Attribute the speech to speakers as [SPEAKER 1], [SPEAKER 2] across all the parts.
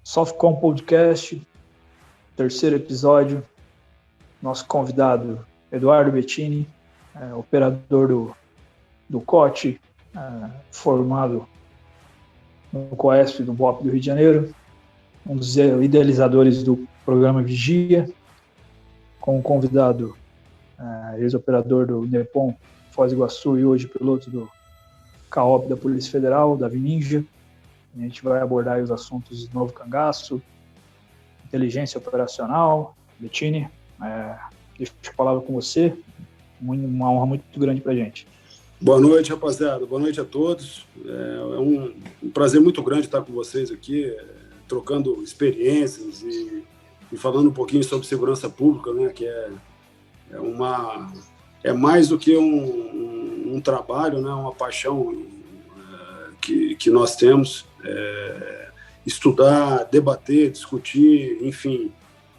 [SPEAKER 1] Softcom Podcast, terceiro episódio. Nosso convidado, Eduardo Bettini, operador do COT, formado no COESP do BOP do Rio de Janeiro, um dos idealizadores do programa Vigia, com o convidado, ex-operador do NEPOM Foz do Iguaçu e hoje piloto do CAOP da Polícia Federal, da Ninja. A gente vai abordar os assuntos do novo cangaço, inteligência operacional. Bettini, deixo a palavra com você. Uma honra muito grande para a gente.
[SPEAKER 2] Boa noite, rapaziada. Boa noite a todos. É um prazer muito grande estar com vocês aqui, trocando experiências e falando um pouquinho sobre segurança pública, né? Que é mais do que um trabalho, né? Uma paixão que nós temos. Estudar, debater, discutir, enfim,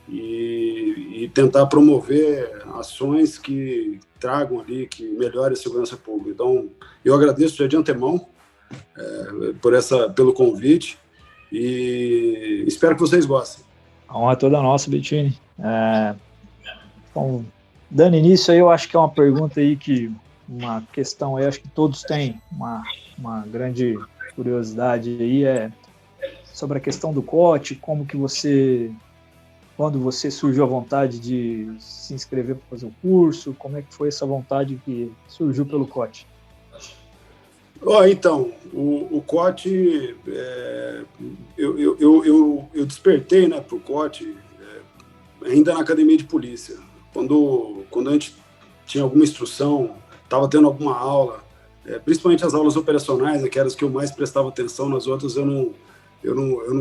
[SPEAKER 2] e tentar promover ações que tragam ali, que melhorem a segurança pública. Então, eu agradeço já de antemão pelo convite e espero que vocês gostem.
[SPEAKER 1] A honra é toda nossa, Bettini. Então, dando início aí, eu acho que é uma pergunta aí uma questão aí, acho que todos têm uma grande curiosidade aí, sobre a questão do COT, quando você surgiu a vontade de se inscrever para fazer o curso, como é que foi essa vontade que surgiu pelo COT?
[SPEAKER 2] Então, o COT, eu despertei, né, para o COT ainda na academia de polícia. Quando a gente tinha alguma instrução, estava tendo alguma aula, principalmente as aulas operacionais, que eram as que eu mais prestava atenção, nas outras eu não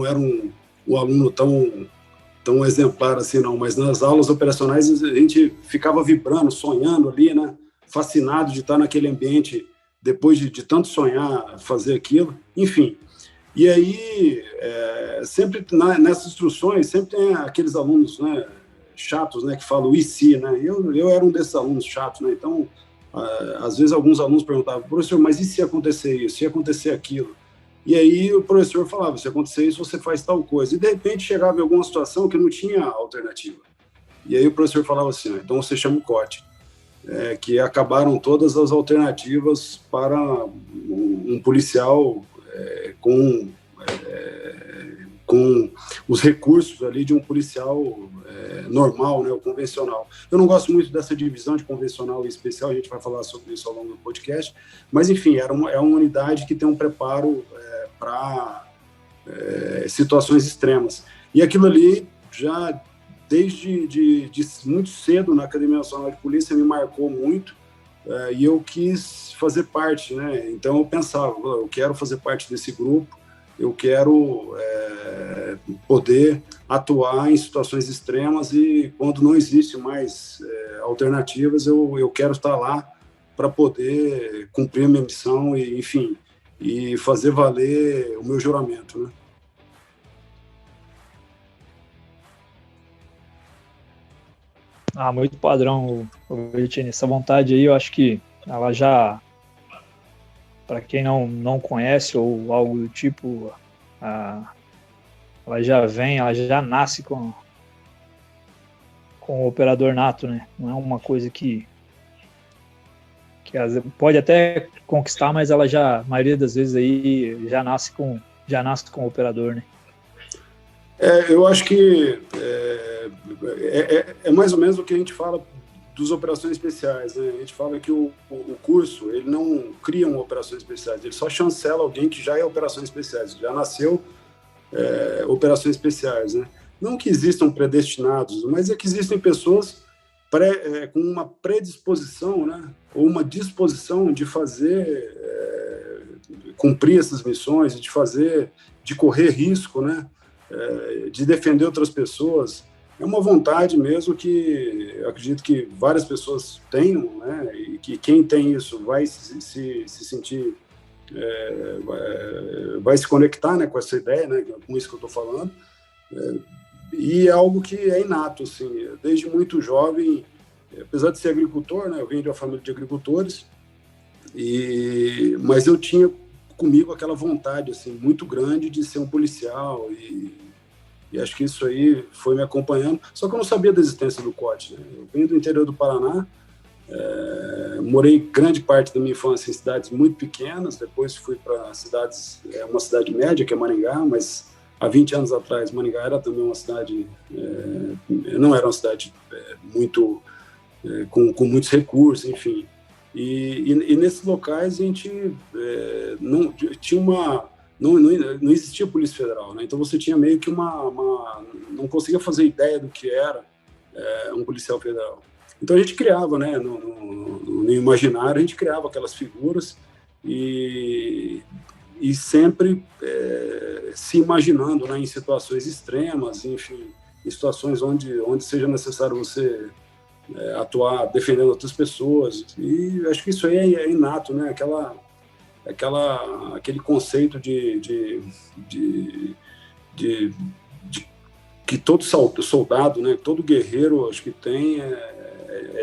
[SPEAKER 2] era um aluno tão exemplar assim, não, mas nas aulas operacionais a gente ficava vibrando, sonhando ali, né, fascinado de estar naquele ambiente, depois de tanto sonhar, fazer aquilo, enfim. E aí, sempre nessas instruções, sempre tem aqueles alunos, né, chatos, né, que falam e se, né, eu era um desses alunos chatos, né, então, às vezes alguns alunos perguntavam, professor, mas e se acontecer isso, se acontecer aquilo? E aí o professor falava, se acontecer isso, você faz tal coisa. E de repente chegava em alguma situação que não tinha alternativa. E aí o professor falava assim, então você chama o COT, que acabaram todas as alternativas para um policial com os recursos ali de um policial normal, né, o convencional. Eu não gosto muito dessa divisão de convencional e especial, a gente vai falar sobre isso ao longo do podcast, mas enfim, é uma unidade que tem um preparo para situações extremas. E aquilo ali, já desde muito cedo na Academia Nacional de Polícia, me marcou muito, e eu quis fazer parte, né? Então eu pensava, eu quero fazer parte desse grupo, eu quero poder atuar em situações extremas e quando não existe mais alternativas, eu quero estar lá para poder cumprir a minha missão e, enfim, e fazer valer o meu juramento, né?
[SPEAKER 1] Muito padrão, Bettini. Essa vontade aí, eu acho que ela já, para quem não conhece ou algo do tipo, ela já nasce com o operador nato, né? Não é uma coisa que pode até conquistar, mas ela já, a maioria das vezes aí, já nasce com o operador, né?
[SPEAKER 2] Eu acho que é mais ou menos o que a gente fala dos operações especiais, né? A gente fala que o curso, ele não cria uma operações especiais, ele só chancela alguém que já é operações especiais, já nasceu operações especiais, né? Não que existam predestinados, mas é que existem pessoas com uma predisposição, né? Ou uma disposição de fazer, cumprir essas missões, de correr risco, né? De defender outras pessoas. É uma vontade mesmo que eu acredito que várias pessoas tenham, né? E que quem tem isso vai se sentir, vai se conectar, né, com essa ideia, né, com isso que eu estou falando. E é algo que é inato, assim, desde muito jovem, apesar de ser agricultor, né, eu venho de uma família de agricultores, mas eu tinha comigo aquela vontade assim, muito grande de ser um policial E acho que isso aí foi me acompanhando. Só que eu não sabia da existência do COT, né? Eu venho do interior do Paraná, morei grande parte da minha infância em cidades muito pequenas, depois fui para cidades, uma cidade média, que é Maringá, mas há 20 anos atrás Maringá era também uma cidade, não era uma cidade muito, com muitos recursos, enfim. E nesses locais a gente não tinha não existia Polícia Federal, né? Então você tinha meio que não conseguia fazer ideia do que era um policial federal. Então a gente criava, né, no imaginário, a gente criava aquelas figuras e sempre se imaginando, né, em situações extremas, enfim, em situações onde seja necessário você atuar defendendo outras pessoas. E acho que isso aí é inato, né? Aquele conceito de que todo soldado, né, todo guerreiro, acho que tem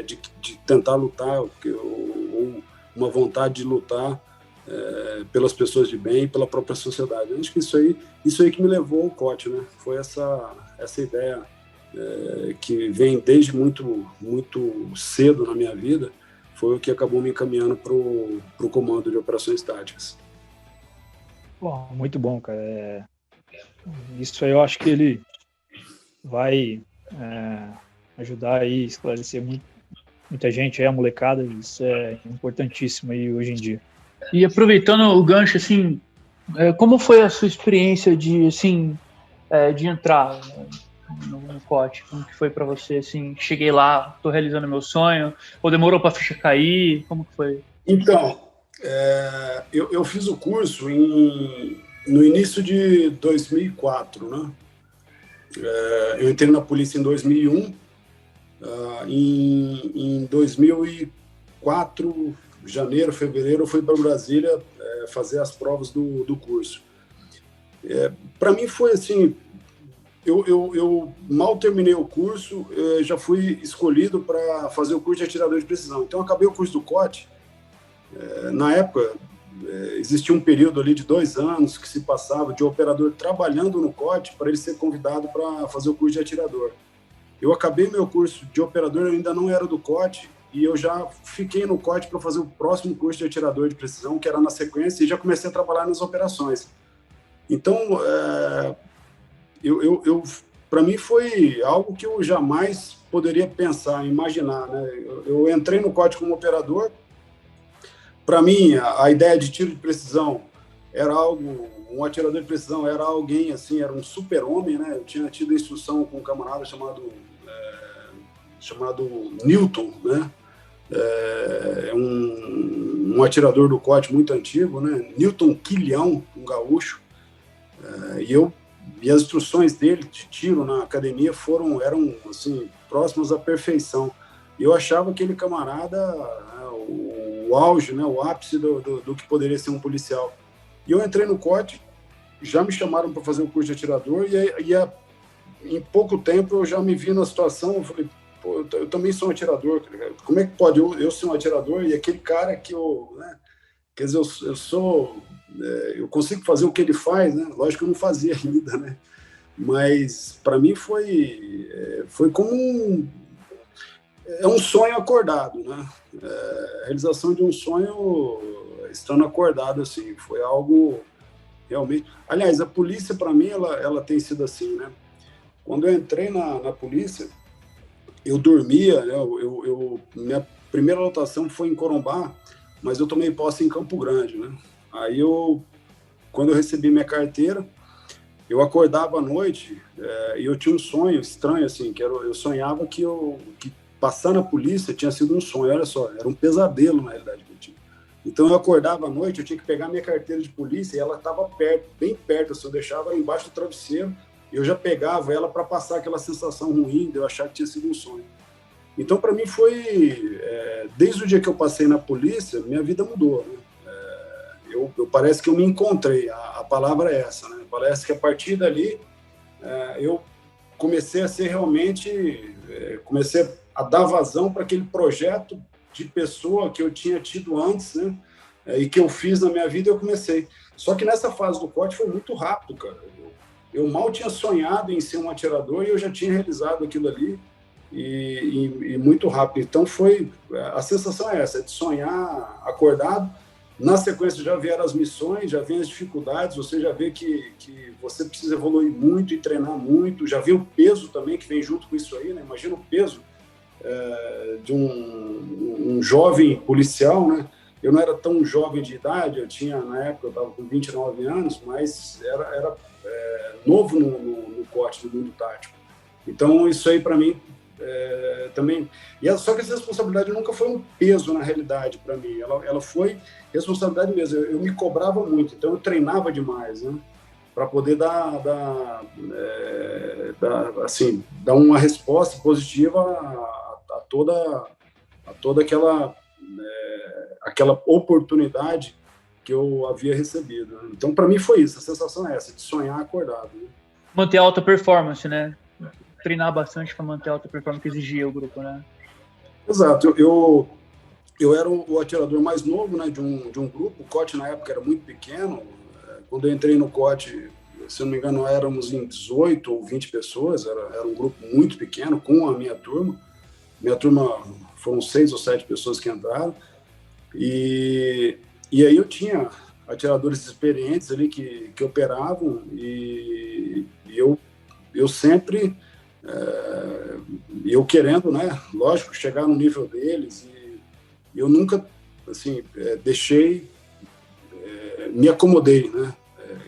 [SPEAKER 2] de tentar lutar, ou uma vontade de lutar pelas pessoas de bem e pela própria sociedade. Acho que isso aí que me levou ao COT, né? Foi essa ideia que vem desde muito, muito cedo na minha vida, foi o que acabou me encaminhando para o comando de operações táticas.
[SPEAKER 1] Bom, muito bom, cara. Isso aí eu acho que ele vai ajudar aí, esclarecer muita gente, a molecada, isso é importantíssimo aí hoje em dia.
[SPEAKER 3] E aproveitando o gancho, assim, como foi a sua experiência de entrar no COT? Como que foi para você, assim, cheguei lá, tô realizando meu sonho, ou demorou para a ficha cair? Como que foi?
[SPEAKER 2] Então, eu fiz o curso no início de 2004, né? Eu entrei na polícia em 2001, em 2004, janeiro, fevereiro, eu fui para Brasília fazer as provas do curso. Para mim foi assim, eu mal terminei o curso, já fui escolhido para fazer o curso de atirador de precisão. Então, eu acabei o curso do COT. Na época, existia um período ali de 2 anos que se passava de operador trabalhando no COT para ele ser convidado para fazer o curso de atirador. Eu acabei meu curso de operador, eu ainda não era do COT, e eu já fiquei no COT para fazer o próximo curso de atirador de precisão, que era na sequência, e já comecei a trabalhar nas operações. Então, para mim foi algo que eu jamais poderia pensar, imaginar, né? Eu entrei no COT como operador. Para mim, a ideia de tiro de precisão era um atirador de precisão era alguém assim, era um super-homem, né? Eu tinha tido instrução com um camarada chamado Newton, né? Um atirador do COT muito antigo, né? Newton Quilhão, um gaúcho. E as instruções dele de tiro na academia eram assim, próximas à perfeição. E eu achava aquele camarada o auge, né, o ápice do que poderia ser um policial. E eu entrei no COT, já me chamaram para fazer o curso de atirador, em pouco tempo eu já me vi na situação, eu falei, pô, eu também sou um atirador, como é que pode eu ser um atirador e aquele cara que né, quer dizer, eu consigo fazer o que ele faz, né? Lógico que eu não fazia ainda, né? Mas para mim foi como um sonho acordado, né? A realização de um sonho estando acordado, assim, foi algo realmente... Aliás, a polícia, para mim, ela tem sido assim, né? Quando eu entrei na polícia, eu dormia, né? Minha primeira lotação foi em Corumbá, mas eu tomei posse em Campo Grande, né? Aí quando eu recebi minha carteira, eu acordava à noite e eu tinha um sonho estranho, assim, que eu sonhava que passar na polícia tinha sido um sonho, olha só, era um pesadelo na realidade que eu tinha. Então eu acordava à noite, eu tinha que pegar minha carteira de polícia e ela estava bem perto, assim, eu deixava ela embaixo do travesseiro e eu já pegava ela para passar aquela sensação ruim de eu achar que tinha sido um sonho. Então, para mim foi, desde o dia que eu passei na polícia, minha vida mudou, né? Parece que eu me encontrei, a palavra é essa, né? Parece que a partir dali eu comecei a ser realmente, comecei a dar vazão para aquele projeto de pessoa que eu tinha tido antes, né? E que eu fiz na minha vida, eu comecei. Só que nessa fase do COT foi muito rápido, cara. eu mal tinha sonhado em ser um atirador e eu já tinha realizado aquilo ali e muito rápido. Então a sensação é essa, de sonhar acordado. Na sequência já vieram as missões, já vem as dificuldades, você já vê que você precisa evoluir muito e treinar muito, já vê o peso também que vem junto com isso aí, né? Imagina o peso de um jovem policial, né? Eu não era tão jovem de idade, na época eu estava com 29 anos, mas era novo no corte, no mundo tático. Então isso aí para mim também... Só que essa responsabilidade nunca foi um peso na realidade para mim, ela foi responsabilidade mesmo. Eu me cobrava muito, então eu treinava demais, né? Para poder dar uma resposta positiva a toda aquela oportunidade que eu havia recebido. Então, para mim foi isso, a sensação é essa, de sonhar acordado. Né?
[SPEAKER 3] Manter alta performance, né? Treinar bastante para manter alta performance que exigia o grupo, né?
[SPEAKER 2] Exato. Eu era o atirador mais novo, né, de um grupo. O COT na época era muito pequeno. Quando eu entrei no COT, se eu não me engano, éramos em 18 ou 20 pessoas. Era um grupo muito pequeno, com a minha turma. Minha turma foram 6 ou 7 pessoas que entraram. E aí eu tinha atiradores experientes ali que operavam e eu sempre... eu querendo, né, lógico, chegar no nível deles, e eu nunca, assim, me acomodei, né,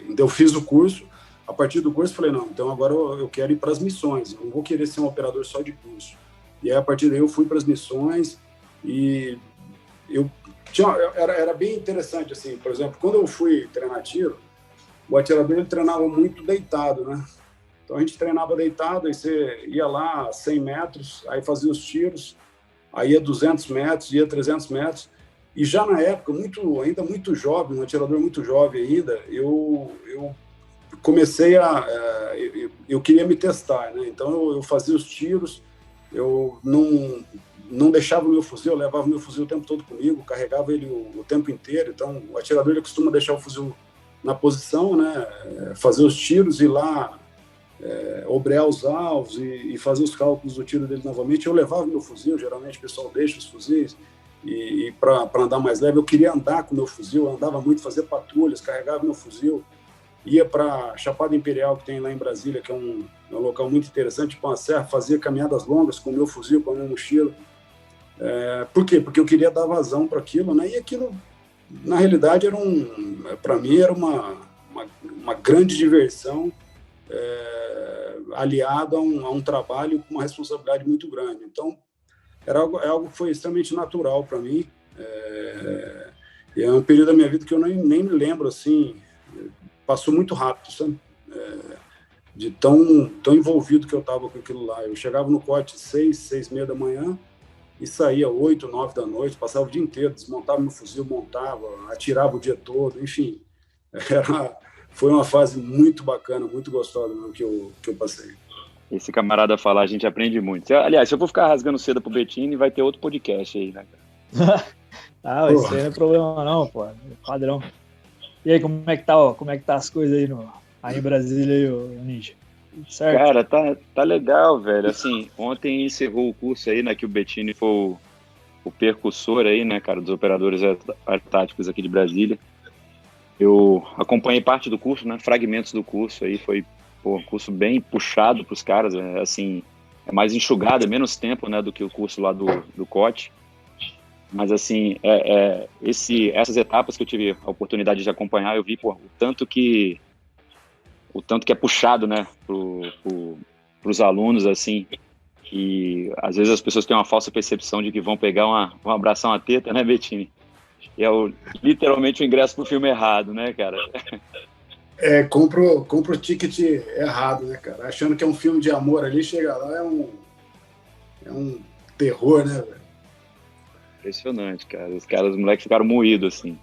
[SPEAKER 2] então eu fiz o curso, a partir do curso falei, não, então agora eu quero ir para as missões, eu não vou querer ser um operador só de curso, e aí a partir daí eu fui para as missões, e era bem interessante, assim, por exemplo, quando eu fui treinar tiro, o atirador ele treinava muito deitado, né. Então a gente treinava deitado, aí você ia lá 100 metros, aí fazia os tiros, aí ia 200 metros, ia 300 metros, e já na época, ainda muito jovem, um atirador muito jovem ainda, eu comecei eu queria me testar, né? Então eu fazia os tiros, eu não deixava o meu fuzil, eu levava o meu fuzil o tempo todo comigo, carregava ele o tempo inteiro, então o atirador ele costuma deixar o fuzil na posição, né? Fazer os tiros e lá obrear os alvos e fazer os cálculos do tiro dele novamente. Eu levava meu fuzil, geralmente o pessoal deixa os fuzis, e para andar mais leve, eu queria andar com meu fuzil, eu andava muito, fazia patrulhas, carregava meu fuzil, ia para Chapada Imperial, que tem lá em Brasília, que é um local muito interessante, com a serra, fazia caminhadas longas com o meu fuzil, com a minha mochila. Por quê? Porque eu queria dar vazão para aquilo, né? E aquilo, na realidade, para mim, era uma grande diversão, aliado a um trabalho com uma responsabilidade muito grande. Então, é algo que foi extremamente natural para mim. E é um período da minha vida que eu nem me lembro, assim, passou muito rápido, sabe? De tão envolvido que eu estava com aquilo lá. Eu chegava no corte 6h30 da manhã e saía 8, 9 da noite, passava o dia inteiro, desmontava meu fuzil, montava, atirava o dia todo, enfim. Foi uma fase muito bacana, muito gostosa mesmo que eu passei.
[SPEAKER 4] Esse camarada falar, a gente aprende muito. Aliás, se eu for ficar rasgando seda pro Bettini, vai ter outro podcast aí, né, cara?
[SPEAKER 1] Isso aí não é problema não, pô. É padrão. E aí, como é que tá as coisas aí em Brasília, aí, o Ninja? Certo?
[SPEAKER 4] Cara, tá legal, velho. Assim, ontem encerrou o curso aí, né, que o Bettini foi o percussor aí, né, cara, dos operadores aerotáticos aqui de Brasília. Eu acompanhei parte do curso, né, fragmentos do curso aí, foi um curso bem puxado para os caras, assim, é mais enxugado, é menos tempo, né, do que o curso lá do COT. Mas, assim, essas etapas que eu tive a oportunidade de acompanhar, eu vi, o tanto que é puxado, né, pros alunos, assim, e às vezes as pessoas têm uma falsa percepção de que vão pegar vão abraçar uma teta, né, Bettini? E é literalmente o ingresso pro filme errado, né, cara?
[SPEAKER 2] Compra o ticket errado, né, cara? Achando que é um filme de amor ali, chega lá, é um terror, né, velho?
[SPEAKER 4] Impressionante, cara. Os moleques ficaram moídos, assim.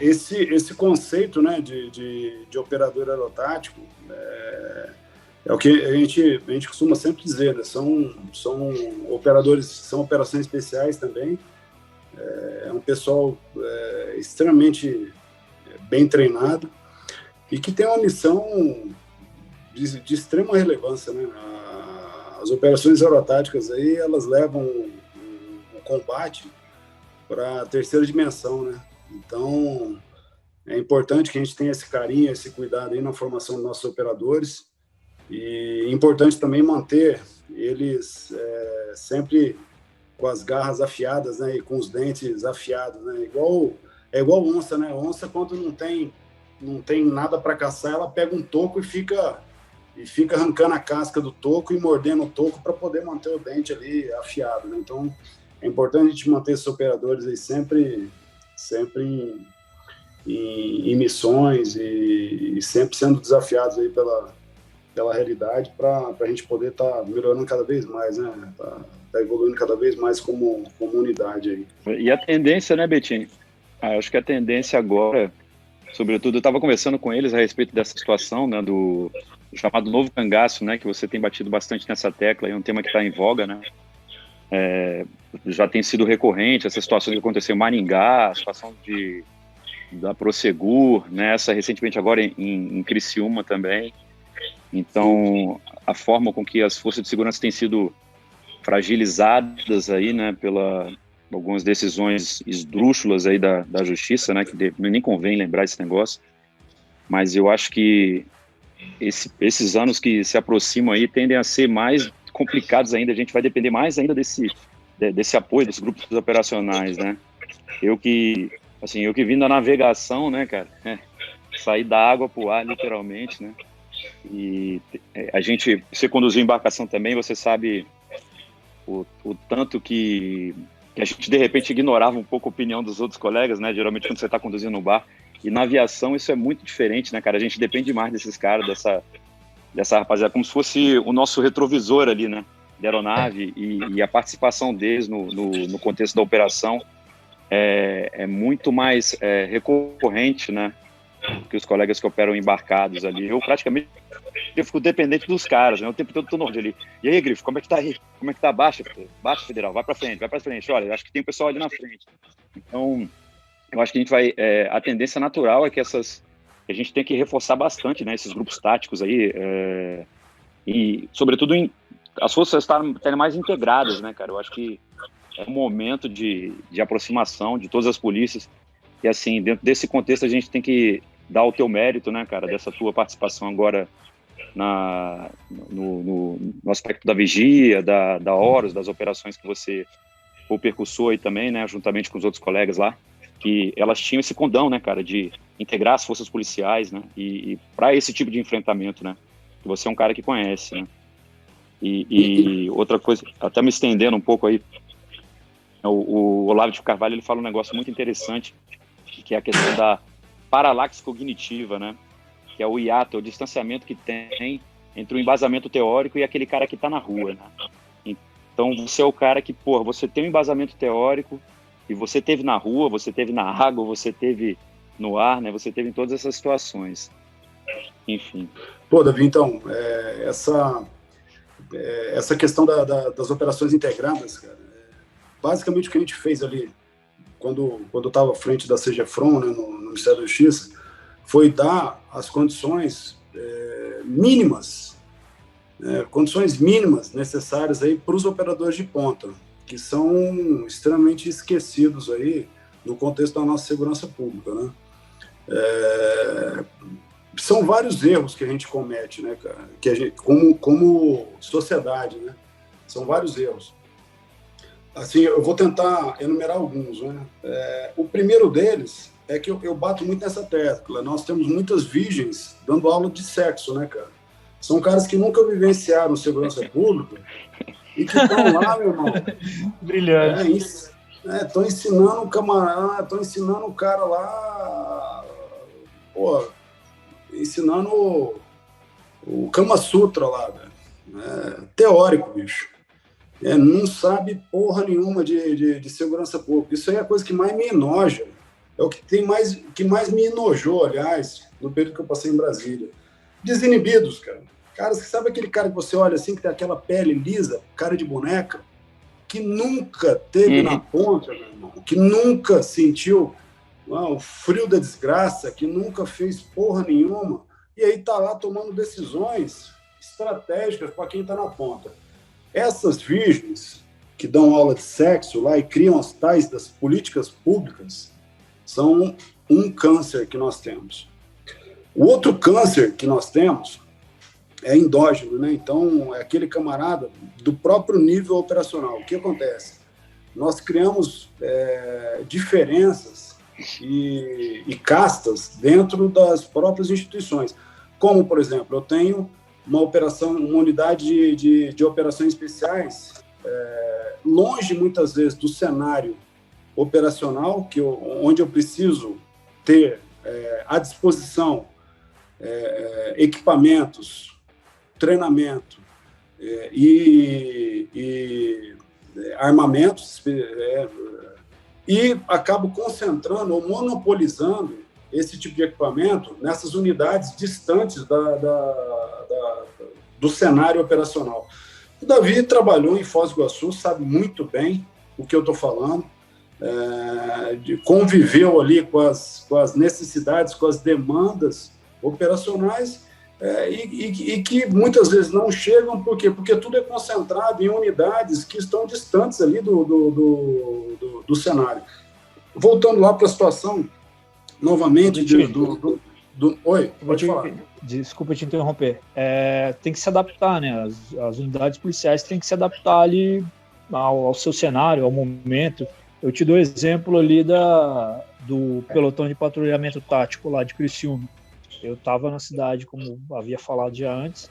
[SPEAKER 2] Esse conceito, né, de operador aerotático é o que a gente costuma sempre dizer, né? São operadores, são operações especiais também. É um pessoal extremamente bem treinado e que tem uma missão de extrema relevância, né? As operações aerotáticas aí, elas levam o combate para a terceira dimensão, né? Então, é importante que a gente tenha esse carinho, esse cuidado aí na formação dos nossos operadores, e é importante também manter eles sempre com as garras afiadas, né? E com os dentes afiados, né? É igual onça, né? Onça, quando não tem nada para caçar, ela pega um toco e fica arrancando a casca do toco e mordendo o toco para poder manter o dente ali afiado, né? Então, é importante a gente manter esses operadores aí sempre em missões e sempre sendo desafiados aí pela realidade para a gente poder estar melhorando cada vez mais, né? Tá evoluindo cada vez mais como unidade aí.
[SPEAKER 4] E a tendência, né, Betinho? Acho que a tendência agora, sobretudo, eu estava conversando com eles a respeito dessa situação, né, do chamado novo cangaço, né, que você tem batido bastante nessa tecla, é um tema que está em voga, né, já tem sido recorrente, essa situação que aconteceu em Maringá, a situação da Prosegur, né, essa recentemente agora em Criciúma também. Então, a forma com que as forças de segurança têm sido fragilizadas aí, né, algumas decisões esdrúxulas aí da justiça, né, que nem convém lembrar esse negócio, mas eu acho que esses anos que se aproximam aí tendem a ser mais complicados ainda, a gente vai depender mais ainda desse apoio dos grupos operacionais, né? Eu que vim da navegação, né, cara, sair da água pro ar, literalmente, né, e você conduziu embarcação também, você sabe o tanto que a gente, de repente, ignorava um pouco a opinião dos outros colegas, né, geralmente quando você está conduzindo um bar. E na aviação isso é muito diferente, né, cara? A gente depende mais desses caras, dessa rapaziada, como se fosse o nosso retrovisor ali, né, da aeronave, e a participação deles no contexto da operação é muito mais recorrente, né, que os colegas que operam embarcados ali. Eu fico dependente dos caras, né, o tempo todo tô no ali. E aí, Grifo, como é que tá aí? Como é que tá? Baixa, Federal, vai pra frente. Olha, acho que tem um pessoal ali na frente. Então, eu acho que a gente vai... a tendência natural é que a gente tem que reforçar bastante, né, esses grupos táticos aí, e, sobretudo, as forças estarem mais integradas, né, cara? Eu acho que é um momento de aproximação de todas as polícias. E, assim, dentro desse contexto, a gente tem que dar o teu mérito, né, cara, dessa tua participação agora no aspecto da vigia, da Horus, das operações que você foi percussor aí também, né, juntamente com os outros colegas lá, que elas tinham esse condão, né, cara, de integrar as forças policiais, né, e para esse tipo de enfrentamento, né, que você é um cara que conhece, né. E outra coisa, até me estendendo um pouco aí, o Olavo de Carvalho, ele fala um negócio muito interessante, que é a questão da paralaxe cognitiva, né, que é o hiato, o distanciamento que tem entre o embasamento teórico e aquele cara que está na rua, né. Então, você é o cara que, você tem um embasamento teórico e você teve na rua, você teve na água, você teve no ar, né, você teve em todas essas situações. Enfim.
[SPEAKER 2] Davi, então, essa questão das operações integradas, cara, basicamente o que a gente fez ali, quando eu estava à frente da CGFRON, né, no Ministério da Justiça, foi dar as condições mínimas necessárias aí para os operadores de ponta, que são extremamente esquecidos aí no contexto da nossa segurança pública, né? São vários erros que a gente comete, né, cara? Que a gente, como sociedade, né? São vários erros. Assim, eu vou tentar enumerar alguns, né? O primeiro deles é que eu bato muito nessa tecla. Nós temos muitas virgens dando aula de sexo, né, cara? São caras que nunca vivenciaram segurança pública e que estão lá, meu irmão.
[SPEAKER 3] Brilhante.
[SPEAKER 2] Estão ensinando o camarada, estão ensinando o cara lá, ensinando o Kama Sutra lá, velho. Teórico, bicho. Não sabe porra nenhuma de segurança pública. Isso aí é a coisa que mais me enoja. É o que mais me enojou, aliás, no período que eu passei em Brasília. Desinibidos, cara. Caras que sabe aquele cara que você olha assim, que tem aquela pele lisa, cara de boneca, que nunca teve na ponta, meu irmão, que nunca sentiu o frio da desgraça, que nunca fez porra nenhuma, e aí está lá tomando decisões estratégicas para quem está na ponta. Essas virgens que dão aula de sexo lá e criam as tais das políticas públicas são um câncer que nós temos. O outro câncer que nós temos é endógeno, né? Então, é aquele camarada do próprio nível operacional. O que acontece? Nós criamos diferenças e castas dentro das próprias instituições. Como, por exemplo, eu tenho uma unidade de operações especiais longe, muitas vezes, do cenário operacional, onde eu preciso ter à disposição equipamentos, treinamento e armamentos, e acabo concentrando ou monopolizando esse tipo de equipamento nessas unidades distantes do cenário operacional. O Davi trabalhou em Foz do Iguaçu, sabe muito bem o que eu estou falando, conviveu ali com as necessidades, com as demandas operacionais, e que muitas vezes não chegam, por quê? Porque tudo é concentrado em unidades que estão distantes ali do cenário. Voltando lá para a situação, novamente, Oi, pode falar.
[SPEAKER 1] Desculpa te interromper. Tem que se adaptar, né? As unidades policiais têm que se adaptar ali ao seu cenário, ao momento. Eu te dou exemplo ali do pelotão de patrulhamento tático lá de Criciúma. Eu estava na cidade, como havia falado já antes.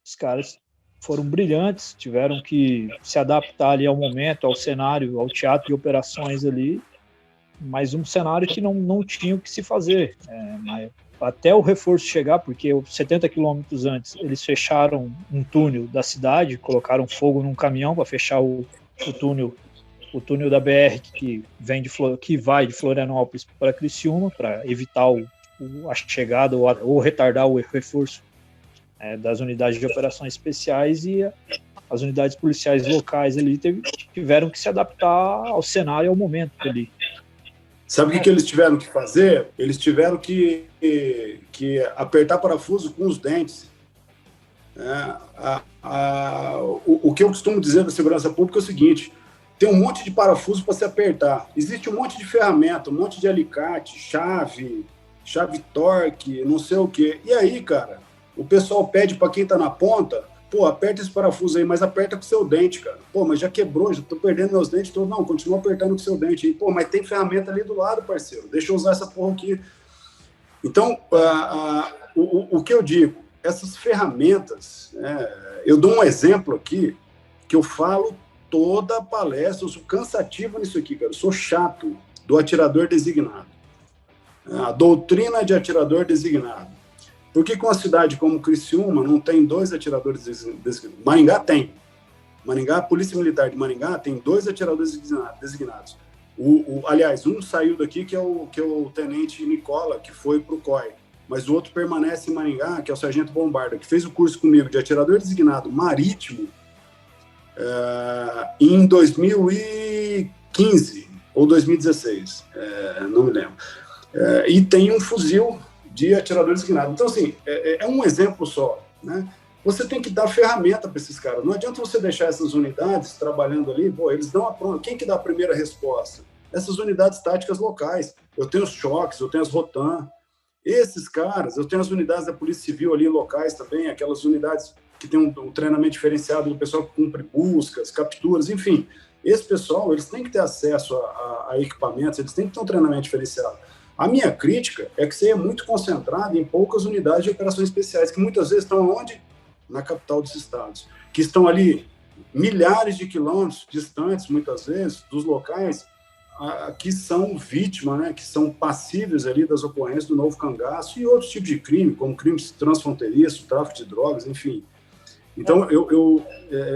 [SPEAKER 1] Os caras foram brilhantes, tiveram que se adaptar ali ao momento, ao cenário, ao teatro de operações ali, mas um cenário que não tinha o que se fazer. Até o reforço chegar, porque 70 quilômetros antes eles fecharam um túnel da cidade, colocaram fogo num caminhão para fechar o túnel da BR que vai de Florianópolis para Criciúma, para evitar a chegada ou retardar o reforço das unidades de operações especiais, e as unidades policiais locais ali tiveram que se adaptar ao cenário e ao momento ali.
[SPEAKER 2] Sabe o que eles tiveram que fazer? Eles tiveram que apertar parafuso com os dentes. O que eu costumo dizer da segurança pública é o seguinte: tem um monte de parafuso para se apertar. Existe um monte de ferramenta, um monte de alicate, chave torque, não sei o quê. E aí, cara, o pessoal pede para quem está na ponta, pô, aperta esse parafuso aí, mas aperta com o seu dente, cara. Pô, mas já quebrou, já tô perdendo meus dentes todos. Não, continua apertando com o seu dente aí. Pô, mas tem ferramenta ali do lado, parceiro. Deixa eu usar essa porra aqui. Então, o que eu digo, essas ferramentas, eu dou um exemplo aqui, que eu falo toda a palestra, eu sou cansativo nisso aqui, cara. Eu sou chato do atirador designado. A doutrina de atirador designado. Por que uma cidade como Criciúma não tem 2 atiradores designados? Maringá tem. A Polícia Militar de Maringá tem 2 atiradores designados. Aliás, um saiu daqui, que é o Tenente Nicola, que foi para o COI. Mas o outro permanece em Maringá, que é o Sargento Bombarda, que fez o curso comigo de atirador designado marítimo em 2015 ou 2016, não me lembro. E tem um fuzil de atirador designado. Então, assim, é um exemplo só, né? Você tem que dar ferramenta para esses caras. Não adianta você deixar essas unidades trabalhando ali, eles dão quem que dá a primeira resposta? Essas unidades táticas locais. Eu tenho os choques, eu tenho as Rotan. Esses caras, eu tenho as unidades da Polícia Civil ali locais também, aquelas unidades que tem um treinamento diferenciado do pessoal que cumpre buscas, capturas, enfim. Esse pessoal, eles têm que ter acesso a equipamentos, eles têm que ter um treinamento diferenciado. A minha crítica é que você é muito concentrado em poucas unidades de operações especiais, que muitas vezes estão onde? Na capital dos estados, que estão ali milhares de quilômetros distantes, muitas vezes, dos locais que são vítimas, né, que são passíveis ali das ocorrências do novo cangaço e outros tipos de crime, como crimes transfronteiriços, tráfico de drogas, enfim. Então,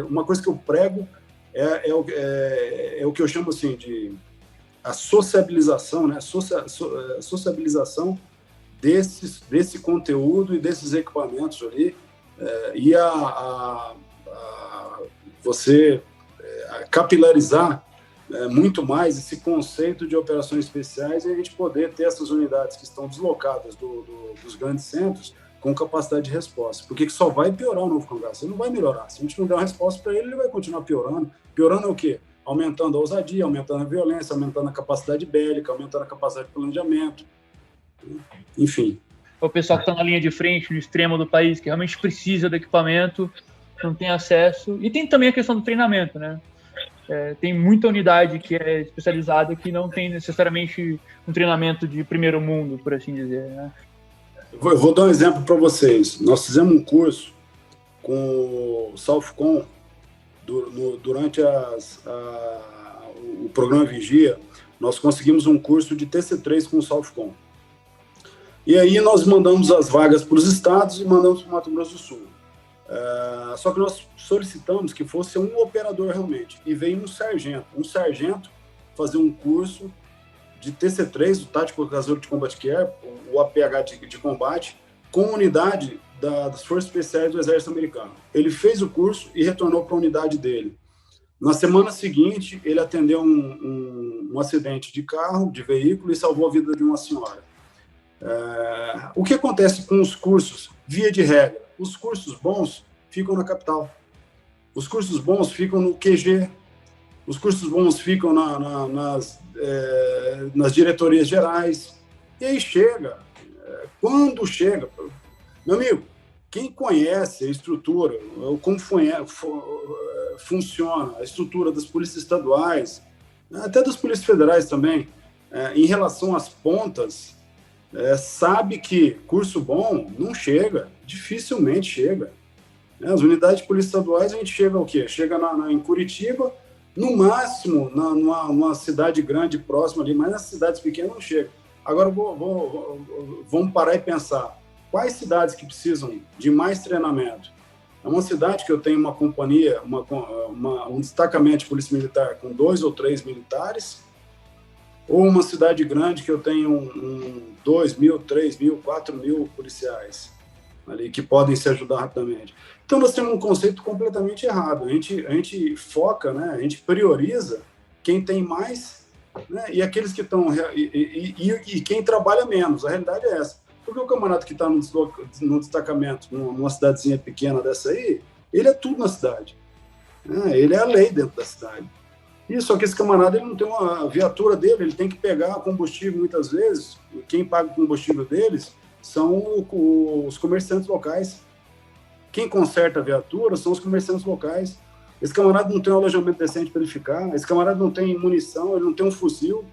[SPEAKER 2] uma coisa que eu prego é o que eu chamo assim de a sociabilização, né? Sociabilização desse conteúdo e desses equipamentos ali, e você capilarizar muito mais esse conceito de operações especiais e a gente poder ter essas unidades que estão deslocadas dos grandes centros com capacidade de resposta, porque só vai piorar o novo cangaço, ele não vai melhorar. Se a gente não der uma resposta para ele, ele vai continuar piorando. Piorando é o quê? Aumentando a ousadia, aumentando a violência, aumentando a capacidade bélica, aumentando a capacidade de planejamento, enfim.
[SPEAKER 3] O pessoal que está na linha de frente, no extremo do país, que realmente precisa do equipamento, não tem acesso. E tem também a questão do treinamento, né? Tem muita unidade que é especializada que não tem necessariamente um treinamento de primeiro mundo, por assim dizer, né?
[SPEAKER 2] Eu vou dar um exemplo para vocês. Nós fizemos um curso com o Southcom durante o programa Vigia. Nós conseguimos um curso de TC3 com o Southcom. E aí nós mandamos as vagas para os estados e mandamos para o Mato Grosso do Sul. Só que nós solicitamos que fosse um operador realmente. E veio um sargento fazer um curso de TC3, o Tático Caseiro de Combat Care, o APH de combate, com unidade das Forças Especiais do Exército Americano. Ele fez o curso e retornou para a unidade dele. Na semana seguinte, ele atendeu um acidente de carro, de veículo, e salvou a vida de uma senhora. O que acontece com os cursos? Via de regra, os cursos bons ficam na capital. Os cursos bons ficam no QG. Os cursos bons ficam nas diretorias gerais. E aí chega. Quando chega... Meu amigo, quem conhece a estrutura, como funciona a estrutura das polícias estaduais, até das polícias federais também, em relação às pontas, sabe que curso bom não chega, dificilmente chega. As unidades de polícia estaduais, a gente chega ao quê? Chega em Curitiba, no máximo, numa cidade grande próxima ali, mas nas cidades pequenas não chega. Agora, vamos parar e pensar. Quais cidades que precisam de mais treinamento? É uma cidade que eu tenho uma companhia, um destacamento de polícia militar com 2 ou 3 militares, ou uma cidade grande que eu tenho 2.000, 3.000, 4.000 policiais ali que podem se ajudar rapidamente. Então, nós temos um conceito completamente errado. A gente foca, né? A gente prioriza quem tem mais, né? E aqueles que estão... E quem trabalha menos. A realidade é essa. Porque o camarada que está no destacamento, numa cidadezinha pequena dessa aí, ele é tudo na cidade. Né? Ele é a lei dentro da cidade. E só que esse camarada ele não tem uma viatura dele, ele tem que pegar combustível muitas vezes. Quem paga o combustível deles são os comerciantes locais. Quem conserta a viatura são os comerciantes locais. Esse camarada não tem um alojamento decente para ele ficar, esse camarada não tem munição, ele não tem um fuzil.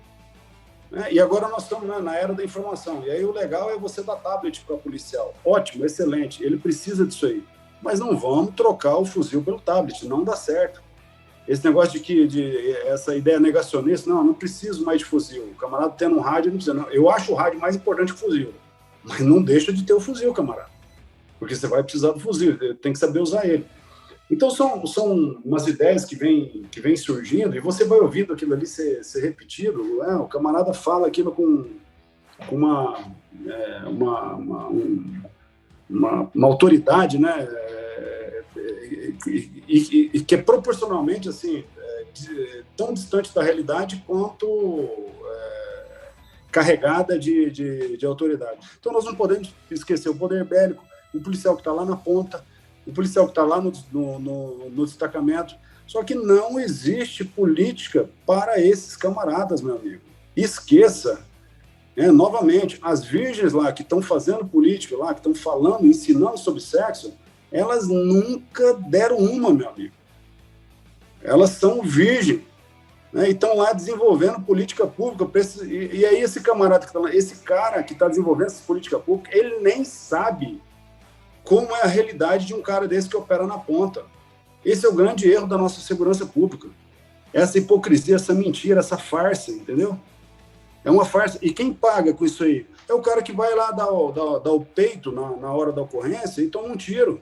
[SPEAKER 2] Né? E agora nós estamos na era da informação. E aí o legal é você dar tablet para o policial. Ótimo, excelente, ele precisa disso aí. Mas não vamos trocar o fuzil pelo tablet, não dá certo. Esse negócio essa ideia negacionista, não preciso mais de fuzil. O camarada tendo um rádio, não precisa. Não. Eu acho o rádio mais importante que o fuzil. Mas não deixa de ter o fuzil, camarada. Porque você vai precisar do fuzil, tem que saber usar ele. Então, são umas ideias que vêm surgindo, e você vai ouvindo aquilo ali ser repetido. O camarada fala aquilo com uma autoridade, né? E que é proporcionalmente assim, tão distante da realidade quanto carregada de autoridade. Então, nós não podemos esquecer o poder bélico, o policial que está lá na ponta, o policial que está lá no destacamento. Só que não existe política para esses camaradas, meu amigo. Esqueça, novamente, as virgens lá que estão fazendo política, lá que estão falando, ensinando sobre sexo, elas nunca deram uma, meu amigo. Elas são virgens, né? E estão lá desenvolvendo política pública. E aí esse camarada que está lá, esse cara que está desenvolvendo essa política pública, ele nem sabe como é a realidade de um cara desse que opera na ponta. Esse é o grande erro da nossa segurança pública. Essa hipocrisia, essa mentira, essa farsa, entendeu? É uma farsa. E quem paga com isso aí? É o cara que vai lá dar o peito na hora da ocorrência e toma um tiro.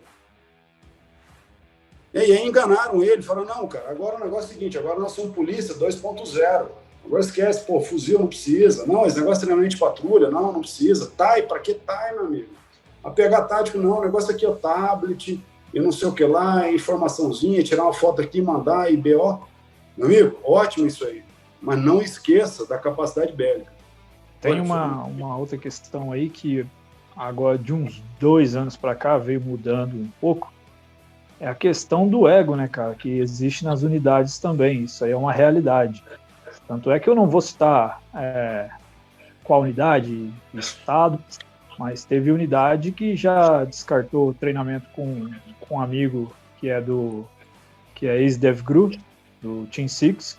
[SPEAKER 2] E aí enganaram ele, falaram, não, cara, agora o negócio é o seguinte, agora nós somos polícia 2.0. Agora esquece, fuzil não precisa. Não, esse negócio é treinamento de patrulha, não precisa. TAI, pra que TAI, meu amigo? APH tático, não, o negócio aqui é o tablet, e não sei o que lá, informaçãozinha, tirar uma foto aqui, mandar, e BO. Meu amigo, ótimo isso aí. mas não esqueça da capacidade bélica.
[SPEAKER 1] Tem uma outra questão aí que agora de uns 2 anos para cá veio mudando um pouco, é a questão do ego, né, cara, que existe nas unidades também. Isso aí é uma realidade. Tanto é que eu não vou citar qual unidade, estado, mas teve unidade que já descartou treinamento com um amigo que é ex-DevGru, do Team Six,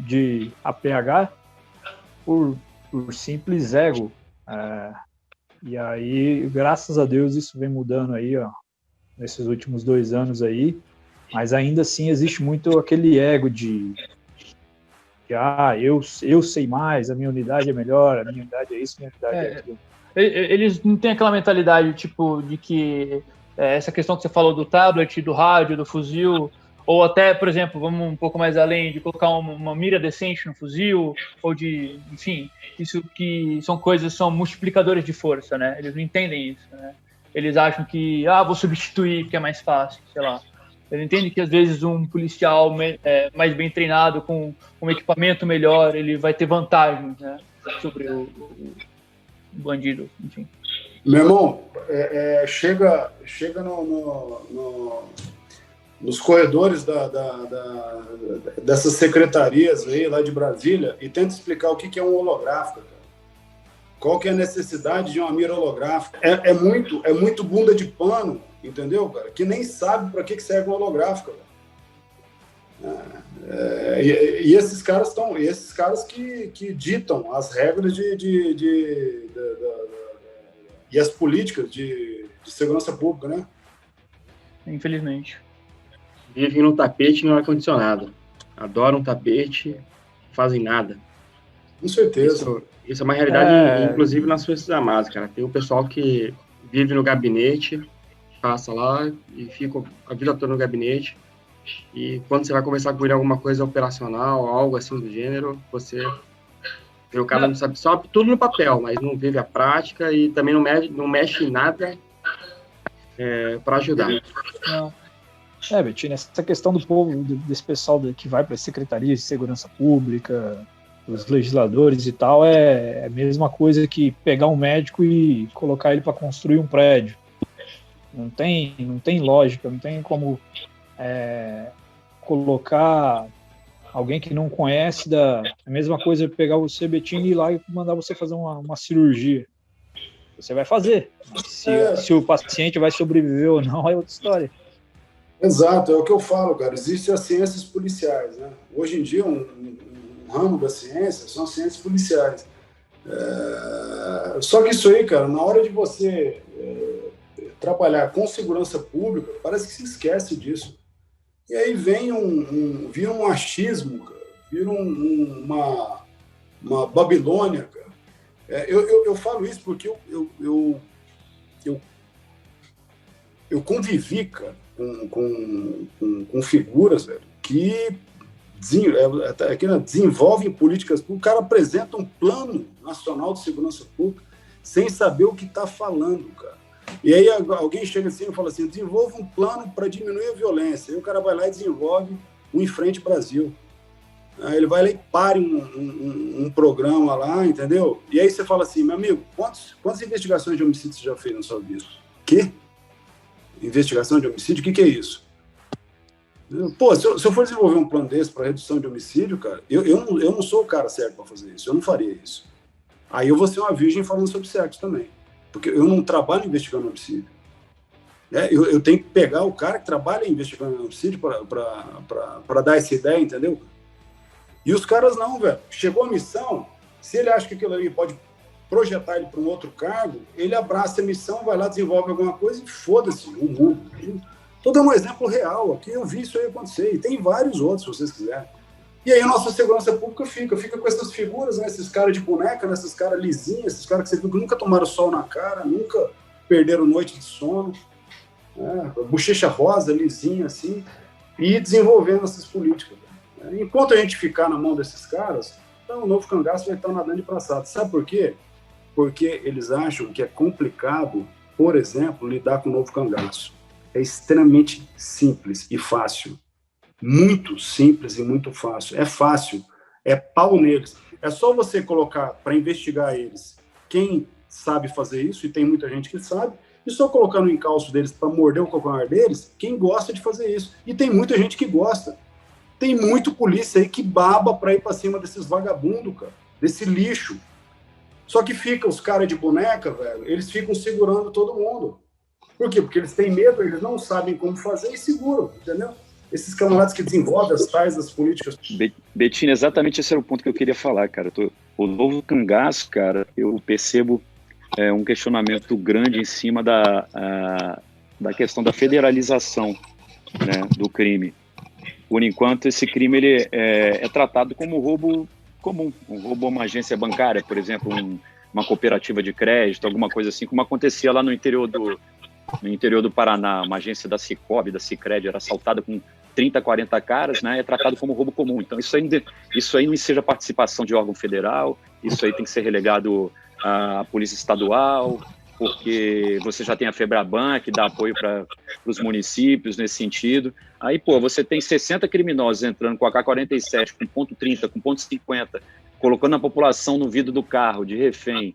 [SPEAKER 1] de APH, por simples ego. E aí, graças a Deus, isso vem mudando aí, ó, nesses últimos 2 anos aí, mas ainda assim existe muito aquele ego de eu sei mais, a minha unidade é melhor, a minha unidade é isso, a minha unidade é aquilo.
[SPEAKER 3] Eles não têm aquela mentalidade, tipo, de que essa questão que você falou do tablet, do rádio, do fuzil, ou até, por exemplo, vamos um pouco mais além, de colocar uma mira decente no fuzil, ou de, enfim, isso que são coisas, são multiplicadores de força, né? Eles não entendem isso, né? Eles acham que, vou substituir porque é mais fácil, sei lá. Eles entendem que, às vezes, um policial mais bem treinado, com um equipamento melhor, ele vai ter vantagem, né, sobre o bandido, enfim.
[SPEAKER 2] Meu irmão, chega nos corredores dessas secretarias aí lá de Brasília e tenta explicar o que é um holográfico, cara. Qual que é a necessidade de uma mira holográfica? É muito bunda de pano, entendeu, cara? Que nem sabe para que serve uma holográfica. E esses caras que ditam as regras e as políticas de segurança pública, né?
[SPEAKER 3] Infelizmente.
[SPEAKER 5] Vivem no tapete e no ar-condicionado. Adoram tapete, fazem nada.
[SPEAKER 2] Com certeza.
[SPEAKER 5] Isso é uma realidade, inclusive, nas Forças Armadas, cara. Tem o pessoal que vive no gabinete, passa lá e fica a vida toda no gabinete. E quando você vai conversar com ele alguma coisa operacional, algo assim do gênero, o cara não sabe, só tudo no papel, mas não vive a prática e também não mexe em nada para ajudar.
[SPEAKER 3] Não.
[SPEAKER 1] Betinho, essa questão do povo, desse pessoal que vai para as secretarias de segurança pública, os legisladores e tal, é a mesma coisa que pegar um médico e colocar ele para construir um prédio. Não tem lógica, não tem como colocar alguém que não conhece a mesma coisa, pegar você, Betinho, e ir lá e mandar você fazer uma cirurgia. Você vai fazer. Se o paciente vai sobreviver ou não, é outra história.
[SPEAKER 2] Exato, é o que eu falo, cara. Existem as ciências policiais, né? Hoje em dia, um ramo da ciência são as ciências policiais. Só que isso aí, cara, na hora de você trabalhar com segurança pública, parece que se esquece disso. E aí vira um achismo, cara, vira uma Babilônia, cara. Eu falo isso porque eu convivi, cara, com figuras, velho, que desenvolvem políticas públicas. O cara apresenta um plano nacional de segurança pública sem saber o que está falando, cara. E aí alguém chega assim e fala assim, desenvolva um plano para diminuir a violência. Aí o cara vai lá e desenvolve o Enfrente Brasil. Aí ele vai lá e pare um programa lá, entendeu? E aí você fala assim, meu amigo, quantas investigações de homicídio você já fez na sua vida? Quê? Investigação de homicídio? O que é isso? Pô, se eu for desenvolver um plano desse para redução de homicídio, cara, eu não sou o cara certo para fazer isso, eu não faria isso. Aí eu vou ser uma virgem falando sobre sexo também, porque eu não trabalho investigando homicídio. Eu tenho que pegar o cara que trabalha investigando homicídio para dar essa ideia, entendeu? E os caras não, velho. Chegou a missão, se ele acha que aquilo ali pode projetar ele para um outro cargo, ele abraça a missão, vai lá, desenvolve alguma coisa e foda-se o mundo. Estou dando um exemplo real aqui, eu vi isso aí acontecer, e tem vários outros, se vocês quiserem. E aí a nossa segurança pública fica com essas figuras, né, esses caras de boneca, né, esses caras lisinhos, esses caras que você viu que nunca tomaram sol na cara, nunca perderam noite de sono, né, bochecha rosa, lisinha, assim, e desenvolvendo essas políticas. Né. Enquanto a gente ficar na mão desses caras, então o novo cangaço vai estar nadando de braçada. Sabe por quê? Porque eles acham que é complicado, por exemplo, lidar com o novo cangaço. É extremamente simples e fácil. Muito simples e muito fácil. É fácil é pau neles. É só você colocar para investigar eles quem sabe fazer isso, e tem muita gente que sabe, e só colocar no encalço deles para morder o calcanhar deles, quem gosta de fazer isso. E tem muita gente que gosta. Tem muito polícia aí que baba para ir para cima desses vagabundos, cara, desse lixo. Só que fica os caras de boneca, velho, eles ficam segurando todo mundo. Por quê? Porque eles têm medo, eles não sabem como fazer e seguram, entendeu? Esses camaradas que desenvolvem as tais das políticas.
[SPEAKER 4] Betinho, exatamente esse era o ponto que eu queria falar, cara. O novo cangaço, cara, eu percebo um questionamento grande em cima da questão da federalização, né, do crime. Por enquanto, esse crime ele é tratado como roubo comum, um roubo a uma agência bancária, por exemplo, uma cooperativa de crédito, alguma coisa assim, como acontecia lá no interior do Paraná, uma agência da Cicobi, da Sicredi, era assaltada com 30, 40 caras, né, é tratado como roubo comum. Então, isso aí não seja participação de órgão federal, isso aí tem que ser relegado à Polícia Estadual, porque você já tem a FEBRABAN, que dá apoio para os municípios nesse sentido. Aí, pô, você tem 60 criminosos entrando com AK-47, com ponto .30, com ponto .50, colocando a população no vidro do carro, de refém,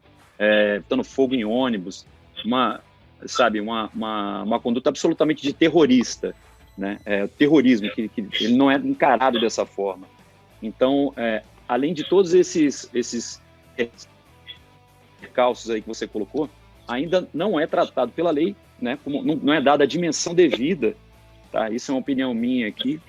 [SPEAKER 4] dando fogo em ônibus, uma conduta absolutamente de terrorista, né? O terrorismo, que ele não é encarado dessa forma. Então, além de todos esses percalços aí que você colocou, ainda não é tratado pela lei, né? Como não é dada a dimensão devida, tá? Isso é uma opinião minha aqui,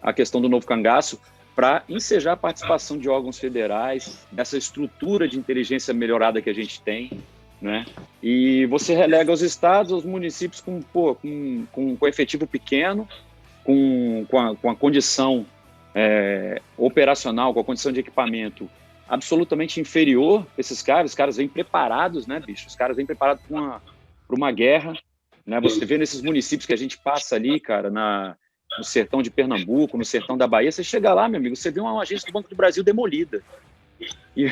[SPEAKER 4] a questão do novo cangaço, para ensejar a participação de órgãos federais, dessa estrutura de inteligência melhorada que a gente tem, né? E você relega os estados, os municípios com efetivo pequeno, com a condição operacional, com a condição de equipamento absolutamente inferior. Os caras vêm preparados, né, bicho? Os caras vêm preparados para uma guerra, né? Você vê nesses municípios que a gente passa ali, cara, no sertão de Pernambuco, no sertão da Bahia, você chega lá, meu amigo, você vê uma agência do Banco do Brasil demolida. E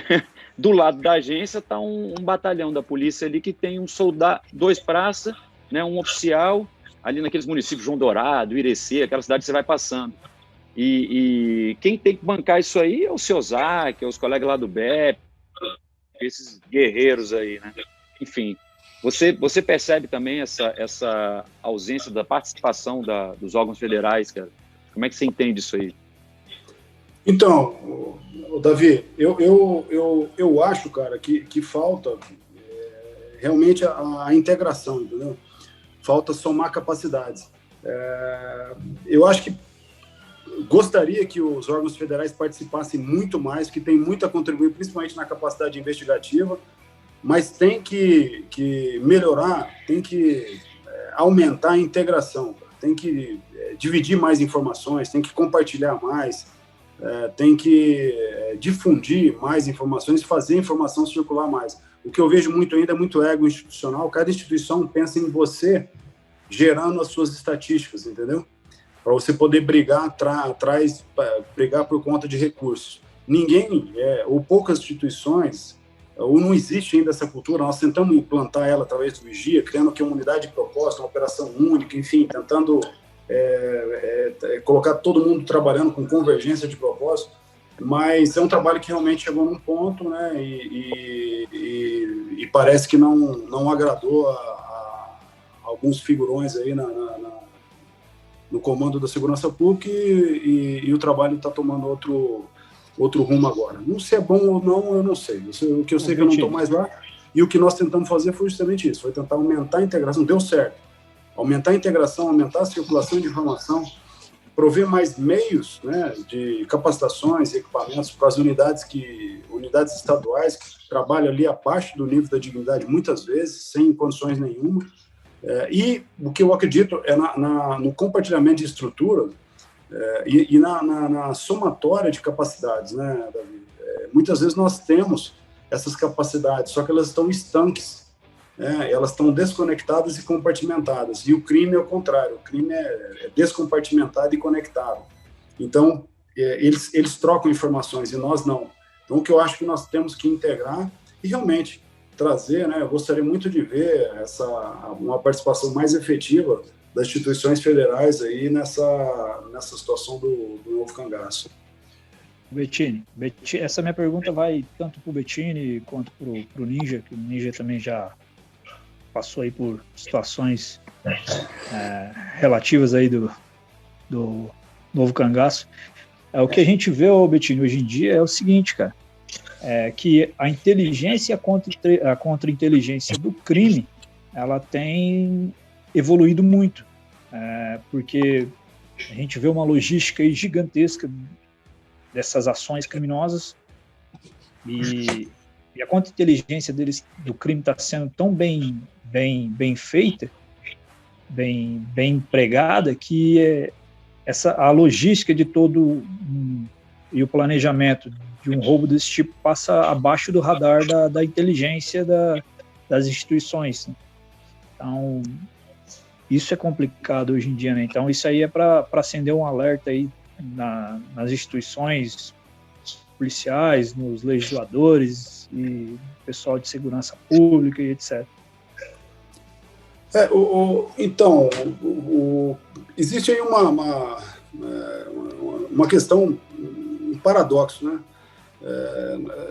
[SPEAKER 4] do lado da agência está um batalhão da polícia ali que tem um soldado, 2 praças, né, um oficial, ali naqueles municípios, João Dourado, Irecê, aquela cidade que você vai passando. E quem tem que bancar isso aí é o seu Zac, é os colegas lá do BEP, esses guerreiros aí, né? Enfim, você percebe também essa ausência da participação dos órgãos federais, cara? Como é que você entende isso aí?
[SPEAKER 2] Então, Davi, eu acho, cara, que falta realmente a integração, entendeu? Falta somar capacidades. Eu acho que gostaria que os órgãos federais participassem muito mais, que tem muito a contribuir, principalmente na capacidade investigativa, mas tem que melhorar, tem que aumentar a integração, tem que dividir mais informações, tem que compartilhar mais, tem que difundir mais informações, fazer a informação circular mais. O que eu vejo muito ainda é muito ego institucional, cada instituição pensa em você gerando as suas estatísticas, entendeu? Para você poder brigar brigar por conta de recursos. Ninguém, ou poucas instituições, ou não existe ainda essa cultura, nós tentamos implantar ela através do Vigia, criando aqui uma unidade de propósito, uma operação única, enfim, tentando colocar todo mundo trabalhando com convergência de propósito, mas é um trabalho que realmente chegou num ponto, né, e parece que não agradou a alguns figurões aí no comando da segurança pública e o trabalho está tomando outro rumo agora. Não sei se é bom ou não, eu não sei. O que eu sei é que eu não estou mais lá, e o que nós tentamos fazer foi justamente isso, foi tentar aumentar a integração, deu certo. Aumentar a integração, aumentar a circulação de informação, prover mais meios, né, de capacitações e equipamentos para as unidades estaduais que trabalham ali abaixo do nível da dignidade, muitas vezes, sem condições nenhuma. E o que eu acredito é no compartilhamento de estrutura e na somatória de capacidades, né, Davi? Muitas vezes nós temos essas capacidades, só que elas estão estanques, elas estão desconectadas e compartimentadas, e o crime é o contrário, o crime é descompartimentado e conectado. Então, eles trocam informações e nós não. Então, o que eu acho que nós temos que integrar e realmente trazer, né, eu gostaria muito de ver uma participação mais efetiva das instituições federais aí nessa situação do novo cangaço.
[SPEAKER 1] Bettini, essa minha pergunta vai tanto para o Bettini quanto para o Ninja, que o Ninja também já passou aí por situações relativas aí do novo cangaço. O que a gente vê, Bettini, hoje em dia é o seguinte, cara, que a inteligência, a contra-inteligência do crime, ela tem evoluído muito, porque a gente vê uma logística aí gigantesca dessas ações criminosas e a contra-inteligência do crime está sendo tão bem feita, bem empregada, que a logística de todo e o planejamento de um roubo desse tipo passa abaixo do radar da inteligência das instituições, né? Então, isso é complicado hoje em dia, né? Então, isso aí é para acender um alerta aí nas instituições policiais, nos legisladores e pessoal de segurança pública e etc.
[SPEAKER 2] Então, existe aí uma questão, um paradoxo, né?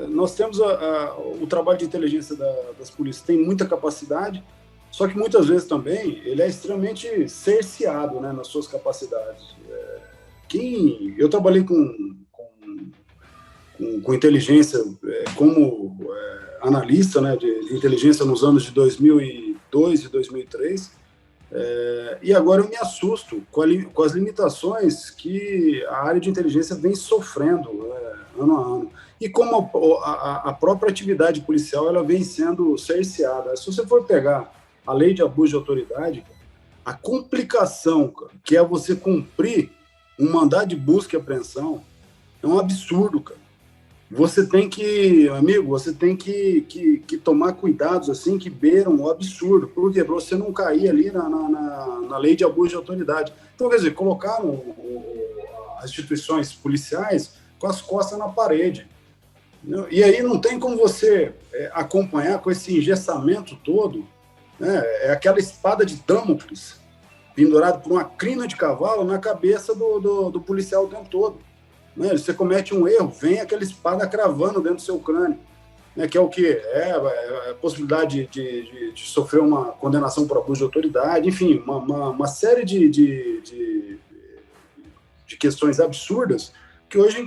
[SPEAKER 2] Nós temos o trabalho de inteligência das polícias, tem muita capacidade, só que muitas vezes também ele é extremamente cerceado, né, nas suas capacidades. Eu trabalhei com inteligência como analista, né, de inteligência nos anos de 2002 e 2003, e agora eu me assusto com as limitações que a área de inteligência vem sofrendo ano a ano, e como a própria atividade policial ela vem sendo cerceada. Se você for pegar a lei de abuso de autoridade, a complicação que é você cumprir um mandado de busca e apreensão é um absurdo, cara. Você tem que tomar cuidados assim que beiram o absurdo, porque para você não cair ali na lei de abuso de autoridade. Então, quer dizer, colocaram as instituições policiais com as costas na parede. E aí não tem como você acompanhar com esse engessamento todo, né? É aquela espada de Damocles pendurado por uma crina de cavalo na cabeça do policial o tempo todo. Né? Você comete um erro, vem aquela espada cravando dentro do seu crânio. Né? Que é o quê? A possibilidade de sofrer uma condenação por abuso de autoridade, enfim, uma série de questões absurdas que hoje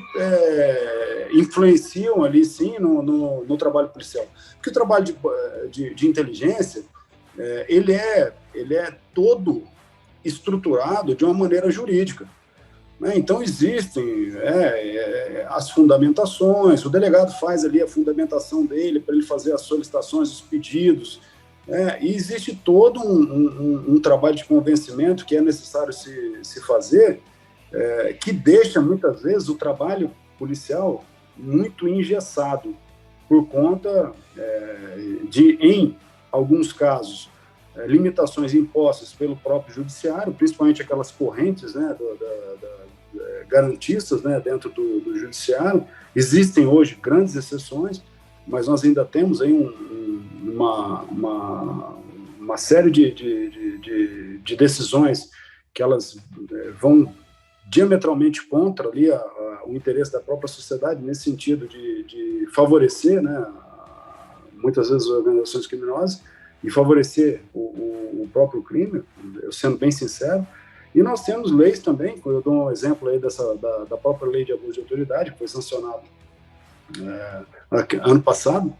[SPEAKER 2] influenciam ali, sim, no trabalho policial. Porque o trabalho de inteligência, ele é todo estruturado de uma maneira jurídica, né? Então existem as fundamentações, o delegado faz ali a fundamentação dele para ele fazer as solicitações, os pedidos, e existe todo um trabalho de convencimento que é necessário se fazer, que deixa muitas vezes o trabalho policial muito engessado por conta em alguns casos, limitações impostas pelo próprio judiciário, principalmente aquelas correntes, né, garantistas, né, dentro do judiciário. Existem hoje grandes exceções, mas nós ainda temos aí uma série de decisões que elas vão diametralmente contra ali o interesse da própria sociedade, nesse sentido de favorecer, né, muitas vezes organizações criminosas, e favorecer o próprio crime, eu sendo bem sincero. E nós temos leis também, eu dou um exemplo aí da própria lei de abuso de autoridade, que foi sancionada ano passado,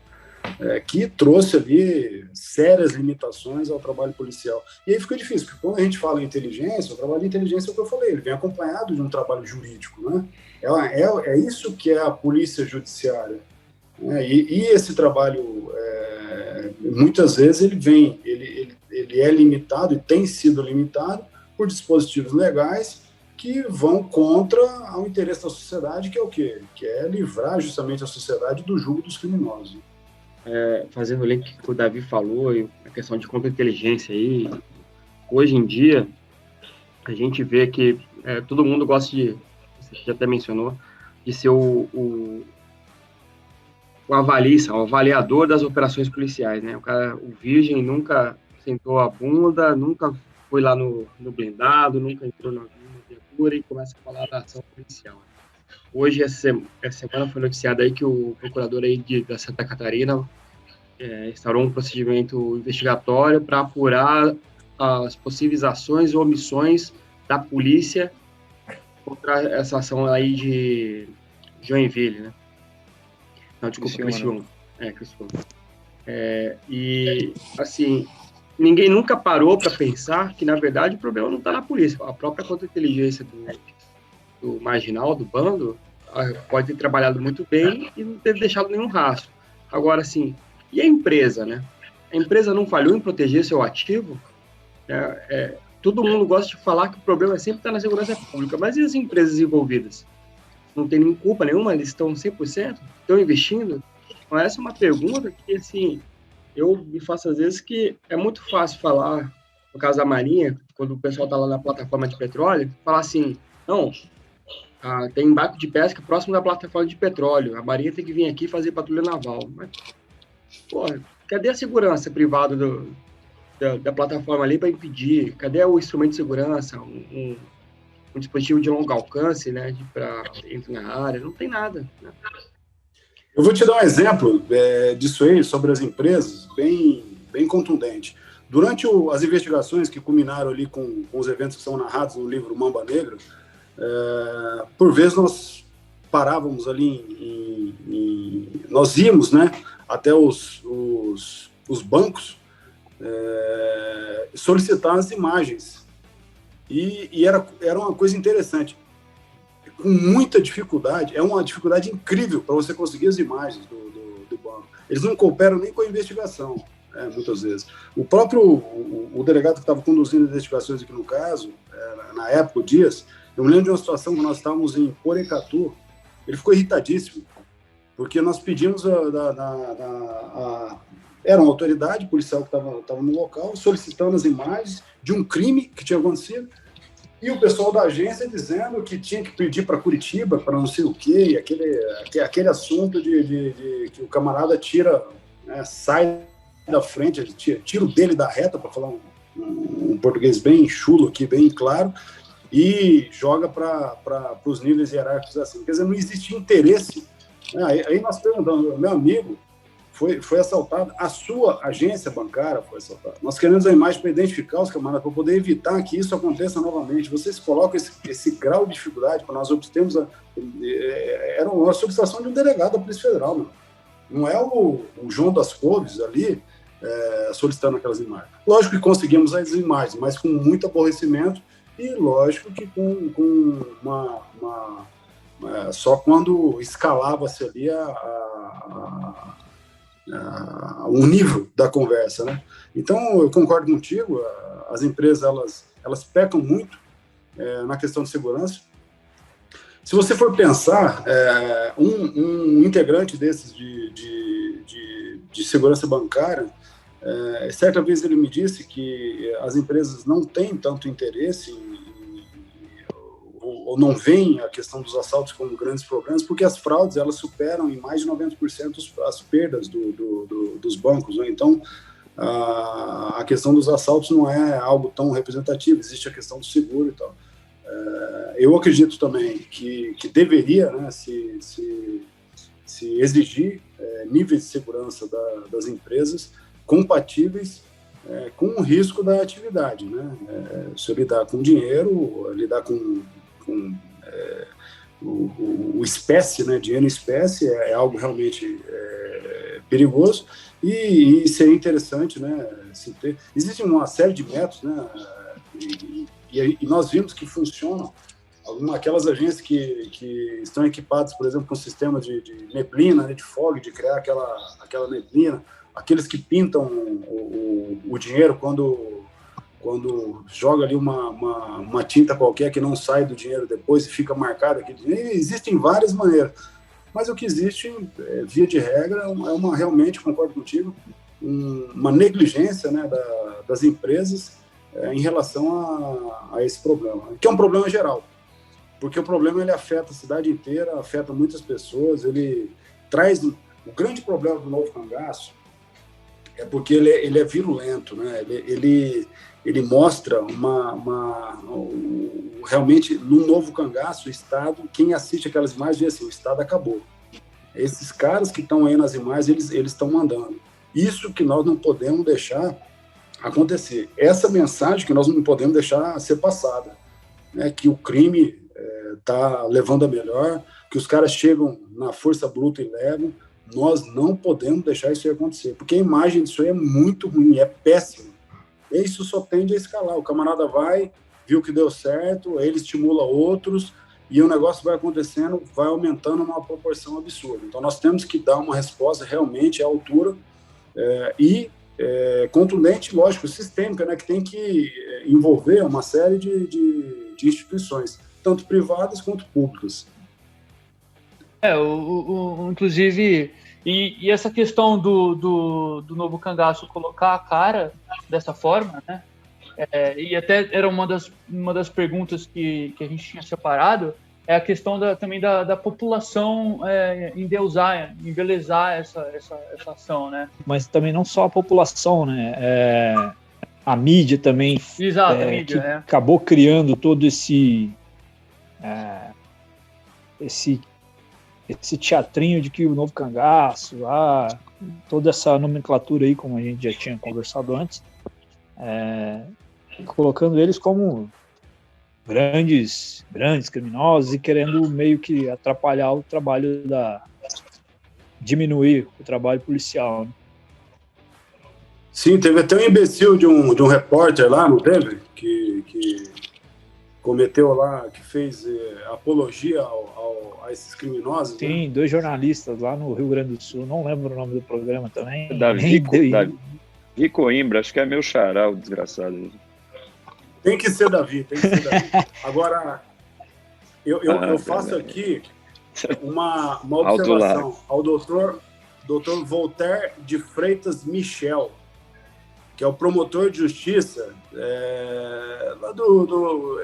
[SPEAKER 2] que trouxe ali sérias limitações ao trabalho policial. E aí fica difícil, porque quando a gente fala em inteligência, o trabalho de inteligência é o que eu falei, ele vem acompanhado de um trabalho jurídico, né? É isso que é a polícia judiciária. E esse trabalho, muitas vezes, ele é limitado e tem sido limitado por dispositivos legais que vão contra o interesse da sociedade, que é o quê? Que é livrar justamente a sociedade do jugo dos criminosos.
[SPEAKER 5] Fazendo o link que o Davi falou, e a questão de contra-inteligência aí, hoje em dia, a gente vê que todo mundo gosta de, você já até mencionou, de ser o avaliador das operações policiais, né? O virgem nunca sentou a bunda, nunca foi lá no blindado, nunca entrou na viatura e começa a falar da ação policial. Hoje, essa semana, foi noticiado aí que o procurador aí da Santa Catarina instaurou um procedimento investigatório para apurar as possíveis ações ou omissões da polícia contra essa ação aí de Joinville, né? Não, desculpa, Criciúma. Criciúma. E, assim, ninguém nunca parou para pensar que, na verdade, o problema não está na polícia. A própria contra-inteligência do marginal, do bando, pode ter trabalhado muito bem e não ter deixado nenhum rastro. Agora, assim, e a empresa, né? A empresa não falhou em proteger seu ativo? Todo mundo gosta de falar que o problema sempre está na segurança pública, mas e as empresas envolvidas? Não tem nem culpa nenhuma, eles estão 100%? Estão investindo? Então, essa é uma pergunta que, assim, eu me faço às vezes que é muito fácil falar, no caso da Marinha, quando o pessoal está lá na plataforma de petróleo, falar assim, não, tem barco de pesca próximo da plataforma de petróleo, a Marinha tem que vir aqui fazer patrulha naval. Mas, porra, cadê a segurança privada da plataforma ali para impedir? Cadê o instrumento de segurança, um dispositivo de longo alcance, né, para entrar na área? Não tem nada, né?
[SPEAKER 2] Eu vou te dar um exemplo disso aí, sobre as empresas, bem contundente. Durante as investigações que culminaram ali com os eventos que são narrados no livro Mamba Negra, por vezes nós parávamos ali nós íamos, né, até os bancos solicitar as imagens. E era uma coisa interessante. Com muita dificuldade, é uma dificuldade incrível para você conseguir as imagens do banco. Eles não cooperam nem com a investigação, muitas vezes. O próprio o delegado que estava conduzindo as investigações aqui no caso, na época, o Dias, eu me lembro de uma situação que nós estávamos em Porecatu, ele ficou irritadíssimo, porque nós pedimos era uma autoridade policial que estava no local, solicitando as imagens de um crime que tinha acontecido, e o pessoal da agência dizendo que tinha que pedir para Curitiba, para não sei o quê, aquele assunto de que o camarada tira, né, sai da frente, tira o dele da reta, para falar um português bem chulo aqui, bem claro, e joga para os níveis hierárquicos assim. Quer dizer, não existe interesse. Aí nós perguntamos, meu amigo, foi assaltado, a sua agência bancária foi assaltada. Nós queremos a imagem para identificar os camaradas, para poder evitar que isso aconteça novamente. Vocês colocam esse grau de dificuldade para nós obtermos era uma solicitação de um delegado da Polícia Federal, mano. Não é o João das Couves ali solicitando aquelas imagens. Lógico que conseguimos as imagens, mas com muito aborrecimento e lógico que com só quando escalava-se ali o nível da conversa, né? Então, eu concordo contigo, as empresas, elas pecam muito na questão de segurança. Se você for pensar, um integrante desses de segurança bancária, certa vez ele me disse que as empresas não têm tanto interesse ou não veem a questão dos assaltos como grandes problemas, porque as fraudes, elas superam em mais de 90% as perdas dos bancos, né? Então, a questão dos assaltos não é algo tão representativo, existe a questão do seguro e tal. Eu acredito também que deveria, né, se exigir níveis de segurança das empresas compatíveis com o risco da atividade, né? Se eu lidar com dinheiro, lidar com o espécie, né, dinheiro em espécie, é algo realmente perigoso e seria interessante, né, se ter. Existe uma série de métodos, né, e nós vimos que funcionam. Aquelas agências que estão equipadas, por exemplo, com sistema de neblina, né, de fog, de criar aquela neblina, aqueles que pintam o dinheiro quando joga ali uma tinta qualquer que não sai do dinheiro depois e fica marcado aqui. Existem várias maneiras, mas o que existe, via de regra, realmente, concordo contigo, uma negligência, né, das empresas em relação a esse problema, que é um problema geral, porque o problema ele afeta a cidade inteira, afeta muitas pessoas, ele traz... O grande problema do Novo Cangaço é porque ele é virulento, né? Ele mostra realmente, no Novo Cangaço, o Estado, quem assiste aquelas imagens vê assim, o Estado acabou. Esses caras que estão aí nas imagens, eles estão mandando. Isso que nós não podemos deixar acontecer. Essa mensagem que nós não podemos deixar ser passada, né? Que o crime está levando a melhor, que os caras chegam na força bruta e levam. Nós não podemos deixar isso acontecer, porque a imagem disso aí é muito ruim, é péssimo. E isso só tende a escalar. O camarada vai, viu que deu certo, ele estimula outros, e o negócio vai acontecendo, vai aumentando numa proporção absurda. Então, nós temos que dar uma resposta realmente à altura e contundente, lógico, sistêmica, né, que tem que envolver uma série de instituições, tanto privadas quanto públicas.
[SPEAKER 3] Inclusive, e essa questão do Novo Cangaço colocar a cara dessa forma, né? E até era uma das perguntas que a gente tinha separado, é a questão também da população endeusar, embelezar essa ação, né?
[SPEAKER 1] Mas também não só a população, né? A mídia também.
[SPEAKER 3] Exato, a mídia,
[SPEAKER 1] acabou criando todo esse teatrinho de que o Novo Cangaço, toda essa nomenclatura aí, como a gente já tinha conversado antes, colocando eles como grandes criminosos e querendo meio que atrapalhar o trabalho diminuir o trabalho policial, né?
[SPEAKER 2] Sim, teve até um imbecil de um repórter lá, não teve? Que cometeu lá, que fez apologia a esses criminosos.
[SPEAKER 1] Sim, né? 2 jornalistas lá no Rio Grande do Sul, não lembro o nome do programa também.
[SPEAKER 4] Davi Coimbra, acho que é meu xará, o desgraçado.
[SPEAKER 2] Tem que ser Davi. Agora, eu faço aqui uma observação ao doutor Voltaire de Freitas Michel, que é o promotor de justiça lá do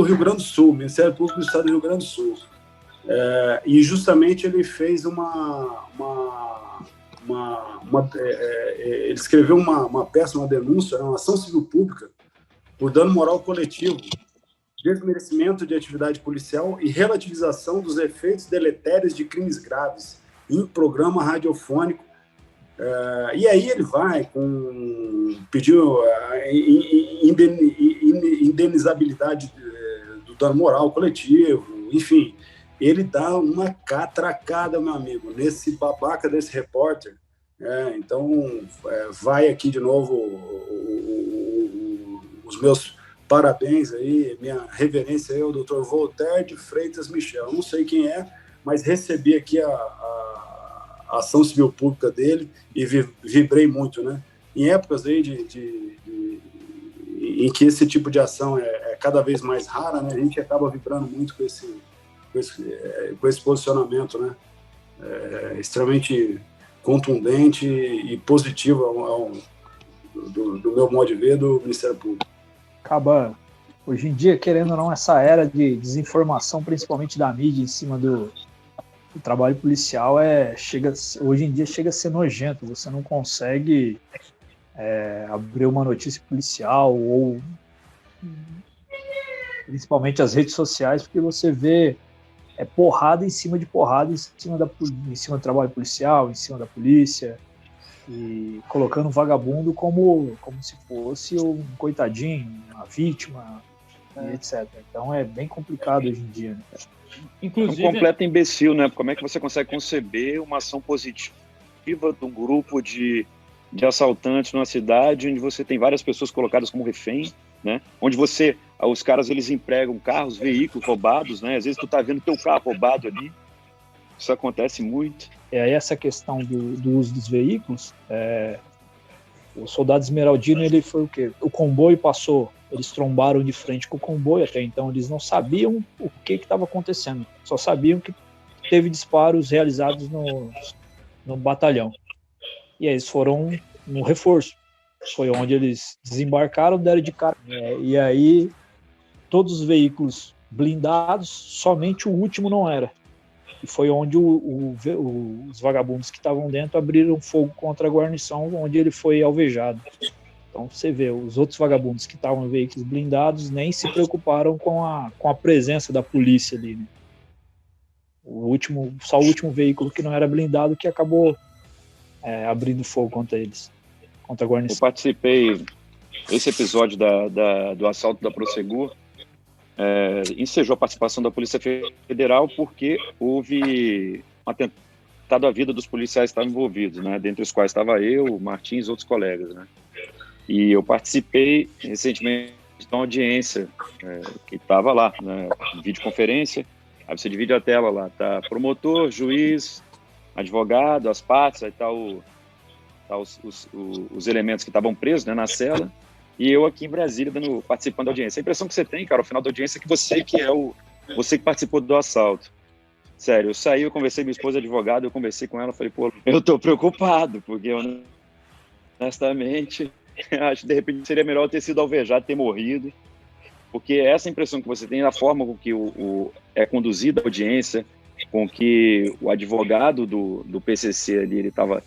[SPEAKER 2] Rio Grande do Sul, Ministério Público do Estado do Rio Grande do Sul. E justamente ele fez ele escreveu uma peça, uma denúncia, uma ação civil pública por dano moral coletivo, desmerecimento de atividade policial e relativização dos efeitos deletérios de crimes graves em programa radiofônico. E aí ele vai pediu indenizabilidade do dano moral coletivo, enfim, ele dá uma catracada, meu amigo, nesse babaca desse repórter. Então, vai aqui de novo os meus parabéns aí, minha reverência aí ao Dr. Voltaire de Freitas Michel. Eu não sei quem é, mas recebi aqui a ação civil pública dele e vibrei muito, né? Em épocas aí em que esse tipo de ação é cada vez mais rara, né? A gente acaba vibrando muito com esse posicionamento, né? Extremamente contundente e positivo do meu modo de ver do Ministério Público.
[SPEAKER 1] Acaba, hoje em dia, querendo ou não, essa era de desinformação, principalmente da mídia, em cima do trabalho policial, hoje em dia chega a ser nojento. Você não consegue abrir uma notícia policial ou principalmente as redes sociais, porque você vê porrada em cima de porrada em cima do trabalho policial, em cima da polícia, e colocando o vagabundo como se fosse um coitadinho, uma vítima, e etc. Então é bem complicado hoje em dia, né?
[SPEAKER 4] Inclusive, um completo imbecil, né? Como é que você consegue conceber uma ação positiva de um grupo de assaltantes numa cidade onde você tem várias pessoas colocadas como refém, né? Onde os caras, eles empregam carros, veículos roubados, né? Às vezes tu tá vendo teu carro roubado ali. Isso acontece muito.
[SPEAKER 1] Essa questão do uso dos veículos, o soldado esmeraldino, ele foi o quê? O comboio passou, eles trombaram de frente com o comboio, até então eles não sabiam o que estava acontecendo, só sabiam que teve disparos realizados no batalhão. E aí eles foram no reforço, foi onde eles desembarcaram, deram de cara. E aí todos os veículos blindados, somente o último não era. E foi onde os vagabundos que estavam dentro abriram fogo contra a guarnição, onde ele foi alvejado. Então você vê, os outros vagabundos que estavam em veículos blindados nem se preocuparam com a presença da polícia ali, né? Só o último veículo que não era blindado que acabou abrindo fogo contra eles, contra a guarnição.
[SPEAKER 4] Eu participei, esse episódio do assalto da Prosegur ensejou a participação da Polícia Federal porque houve um atentado à vida dos policiais que estavam envolvidos, né? Dentre os quais estava eu, o Martins e outros colegas, né? E eu participei recentemente de uma audiência que estava lá, né? Videoconferência, aí você divide a tela lá, tá promotor, juiz, advogado, as partes, aí tá os elementos que estavam presos, né, na cela, e eu aqui em Brasília participando da audiência. A impressão que você tem, cara, ao final da audiência é que você que participou do assalto. Sério, eu saí, eu conversei com minha esposa advogada, eu conversei com ela, falei, pô, eu tô preocupado, porque honestamente acho que de repente seria melhor ter sido alvejado, ter morrido, porque essa impressão que você tem da forma com que é conduzida a audiência, com que o advogado do PCC ali, ele estava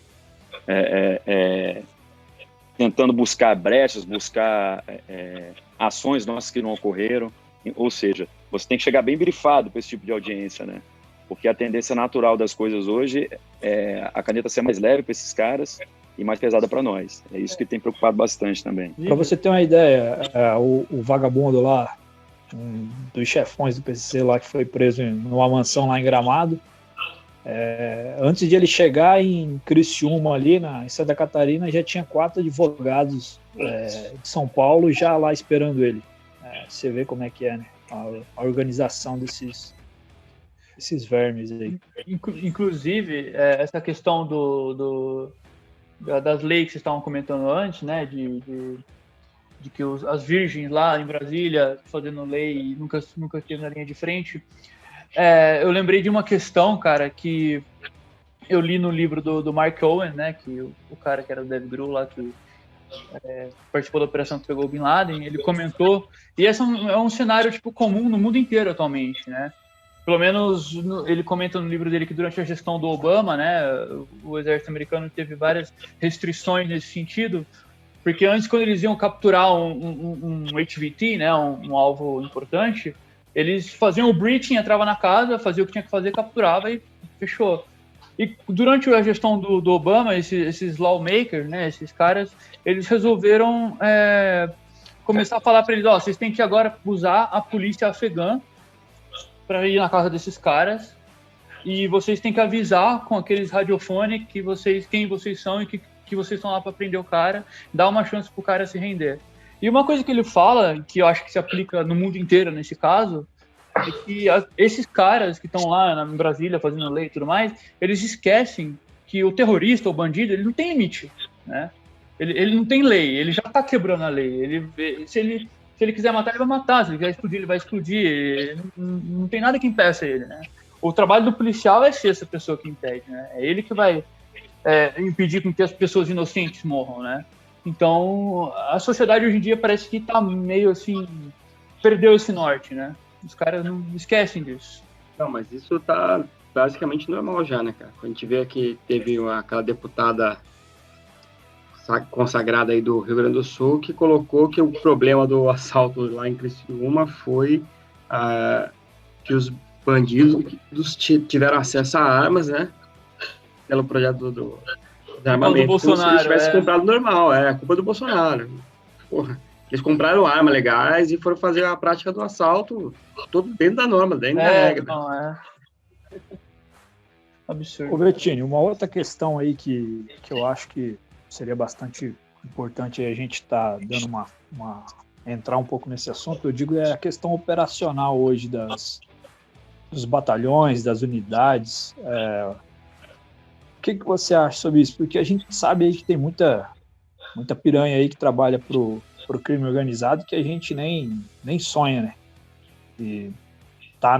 [SPEAKER 4] tentando buscar brechas, buscar ações nossas que não ocorreram, ou seja, você tem que chegar bem brifado para esse tipo de audiência, né? Porque a tendência natural das coisas hoje é a caneta ser mais leve para esses caras e mais pesada para nós. É isso que tem preocupado bastante também.
[SPEAKER 1] Para você ter uma ideia, o vagabundo lá, dos chefões do PCC lá, que foi preso numa mansão lá em Gramado, antes de ele chegar em Criciúma ali, em Santa Catarina, já tinha 4 advogados de São Paulo já lá esperando ele. Você vê como é que é, né? A organização desses vermes aí.
[SPEAKER 3] Inclusive, essa questão das leis que vocês estavam comentando antes, né, de que as virgens lá em Brasília fazendo lei e nunca esteve na linha de frente, eu lembrei de uma questão, cara, que eu li no livro do Mark Owen, né, que o cara que era o Dave Grohl lá, que participou da operação que pegou o Bin Laden, ele comentou, e esse é um cenário tipo comum no mundo inteiro atualmente, né? Pelo menos ele comenta no livro dele que durante a gestão do Obama, né, o exército americano teve várias restrições nesse sentido, porque antes, quando eles iam capturar um HVT, né, um alvo importante, eles faziam o breaching, entravam na casa, faziam o que tinha que fazer, capturava e fechou. E durante a gestão do Obama, esses lawmakers, né, esses caras, eles resolveram começar a falar para eles, vocês têm que agora usar a polícia afegã para ir na casa desses caras, e vocês têm que avisar com aqueles radiofones quem vocês são e que vocês estão lá para prender o cara, dar uma chance pro cara se render. E uma coisa que ele fala, que eu acho que se aplica no mundo inteiro nesse caso, é que esses caras que estão lá em Brasília fazendo lei e tudo mais, eles esquecem que o terrorista, o bandido, ele não tem limite, né? Ele não tem lei, ele já tá quebrando a lei. Se ele quiser matar, ele vai matar. Se ele quiser explodir, ele vai explodir. Não tem nada que impeça ele, né? O trabalho do policial é ser essa pessoa que impede, né? É ele que vai impedir com que as pessoas inocentes morram, né? Então, a sociedade hoje em dia parece que tá meio assim, perdeu esse norte, né? Os caras não esquecem disso.
[SPEAKER 5] Não, mas isso tá basicamente normal já, né, cara? A gente vê que teve aquela deputada consagrada aí do Rio Grande do Sul que colocou que o problema do assalto lá em Criciúma foi que os bandidos tiveram acesso a armas, né? Pelo projeto do armamento.
[SPEAKER 3] Do Bolsonaro,
[SPEAKER 5] se eles tivessem comprado normal, a culpa do Bolsonaro. Porra, eles compraram armas legais e foram fazer a prática do assalto todo dentro da norma, dentro da regra.
[SPEAKER 3] Não, absurdo.
[SPEAKER 1] Ô Bettini, uma outra questão aí que eu acho que seria bastante importante a gente estar dando entrar um pouco nesse assunto, eu digo, é a questão operacional hoje dos batalhões, das unidades. O que você acha sobre isso? Porque a gente sabe aí que tem muita piranha aí que trabalha pro crime organizado que a gente nem sonha, né? E tá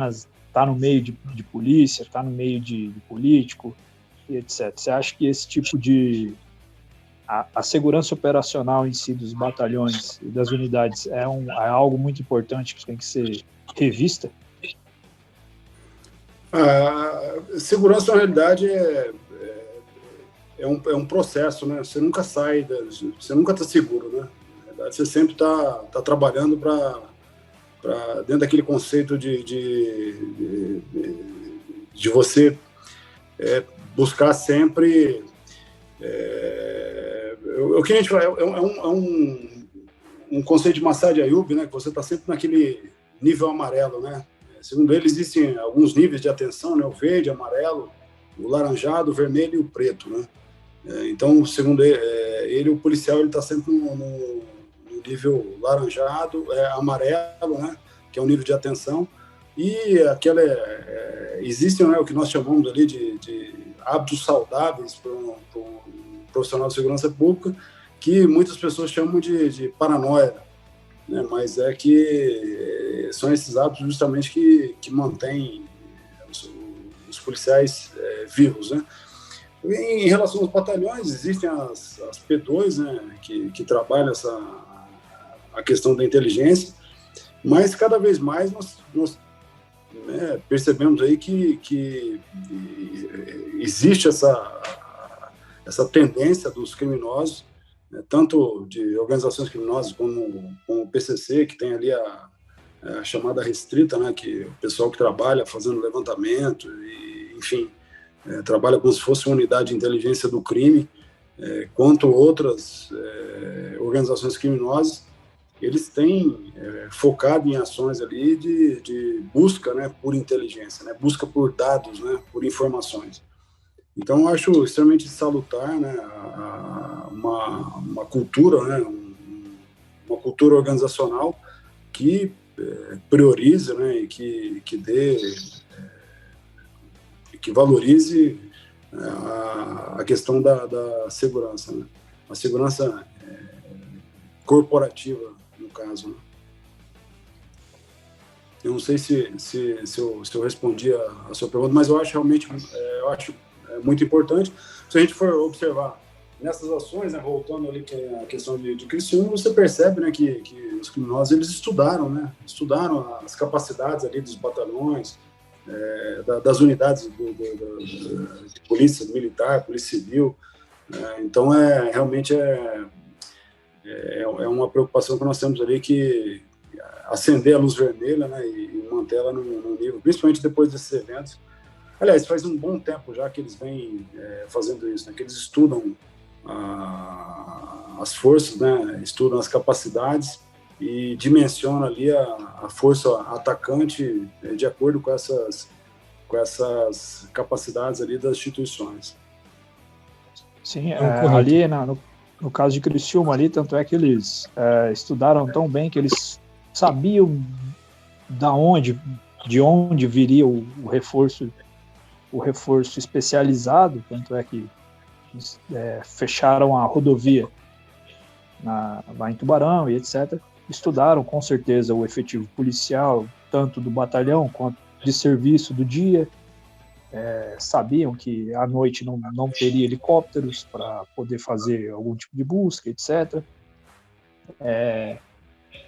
[SPEAKER 1] no meio de polícia, tá no meio de político e etc. Você acha que esse tipo de... A segurança operacional em si dos batalhões e das unidades é algo muito importante que tem que ser revista?
[SPEAKER 2] A segurança, na realidade, é um processo, né? Você nunca sai, você nunca está seguro, né? verdade, você sempre está trabalhando para dentro daquele conceito de você buscar sempre o que a gente fala um conceito de Massad Ayub, né, que você está sempre naquele nível amarelo, né? Segundo ele, existem alguns níveis de atenção, né? O verde, amarelo, o laranjado, o vermelho e o preto, né? Então, segundo ele, o policial está sempre no nível laranjado, amarelo, né? Que é o nível de atenção, e existem, né, o que nós chamamos ali de hábitos saudáveis para um profissional de segurança pública, que muitas pessoas chamam de paranoia, né? Mas é que são esses hábitos justamente que mantêm os policiais vivos, né? Em relação aos batalhões, existem as P2, né, que trabalham a questão da inteligência, mas cada vez mais nós percebemos aí que existe essa tendência dos criminosos, né, tanto de organizações criminosas como o PCC, que tem ali a chamada restrita, né, que o pessoal que trabalha fazendo levantamento, e, enfim, trabalha como se fosse uma unidade de inteligência do crime, quanto outras organizações criminosas, eles têm focado em ações ali de busca, né, por inteligência, né, busca por dados, né, por informações. Então, eu acho extremamente salutar, né, uma cultura, né, uma cultura organizacional que priorize, né, e que valorize a questão da segurança, né, a segurança corporativa, no caso, né. Eu não sei se eu respondi a sua pergunta, mas eu acho realmente muito importante. Se a gente for observar nessas ações, né, voltando ali a questão de Criciúma, você percebe, né, que os criminosos, eles estudaram as capacidades ali dos batalhões, das unidades de polícia militar, polícia civil. Então, realmente é uma preocupação que nós temos ali, que acender a luz vermelha, né, e manter ela no nível, principalmente depois desses eventos. Aliás, faz um bom tempo já que eles vêm fazendo isso, né, que eles estudam as forças, né, estudam as capacidades e dimensionam ali a força atacante de acordo com essas capacidades ali das instituições.
[SPEAKER 1] Sim, ali no caso de Criciúma ali, tanto é que eles estudaram tão bem que eles sabiam de onde viria o reforço especializado, tanto é que fecharam a rodovia lá em Tubarão e etc. Estudaram com certeza o efetivo policial, tanto do batalhão quanto de serviço do dia, sabiam que à noite não teria helicópteros para poder fazer algum tipo de busca, etc.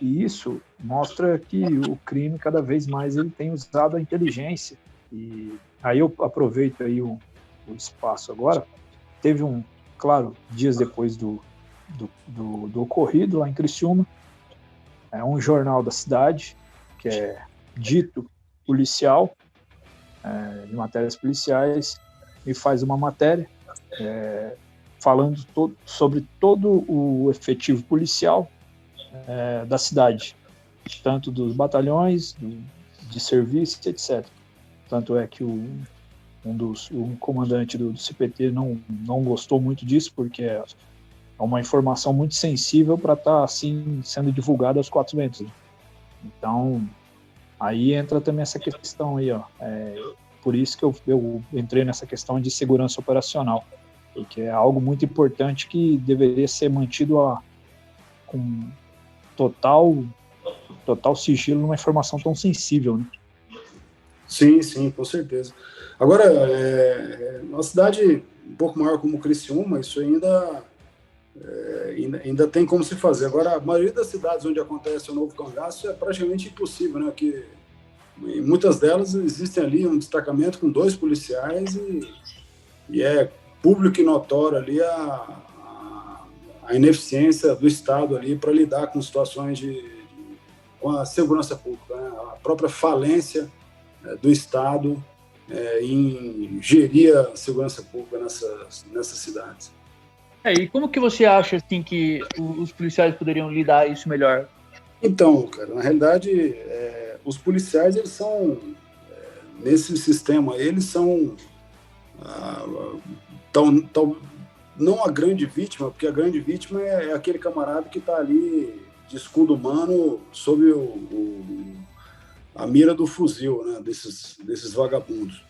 [SPEAKER 1] E isso mostra que o crime cada vez mais ele tem usado a inteligência. E aí eu aproveito aí o espaço agora. Teve claro, dias depois do ocorrido lá em Criciúma, um jornal da cidade, que é dito policial, de matérias policiais, e faz uma matéria falando sobre todo o efetivo policial da cidade, tanto dos batalhões, de serviço, etc. Tanto é que um comandante do CPT não gostou muito disso, porque é uma informação muito sensível para estar assim sendo divulgada aos quatro ventos. Então, aí entra também essa questão aí, ó. Por isso que eu entrei nessa questão de segurança operacional, porque é algo muito importante que deveria ser mantido com total sigilo numa informação tão sensível, né?
[SPEAKER 2] Sim, com certeza. Agora, uma cidade um pouco maior como Criciúma, isso ainda tem como se fazer. Agora, a maioria das cidades onde acontece o novo cangaço é praticamente impossível, né? Porque em muitas delas existem ali um destacamento com 2 policiais e é público e notório ali a a ineficiência do Estado ali para lidar com situações com a segurança pública, né? A própria falência do Estado em gerir a segurança pública nessas cidades.
[SPEAKER 3] E como que você acha assim, que os policiais poderiam lidar isso melhor?
[SPEAKER 2] Então, cara, na realidade, os policiais, eles são, nesse sistema, eles são não a grande vítima, porque a grande vítima é aquele camarada que está ali de escudo humano sob a mira do fuzil, né, desses vagabundos.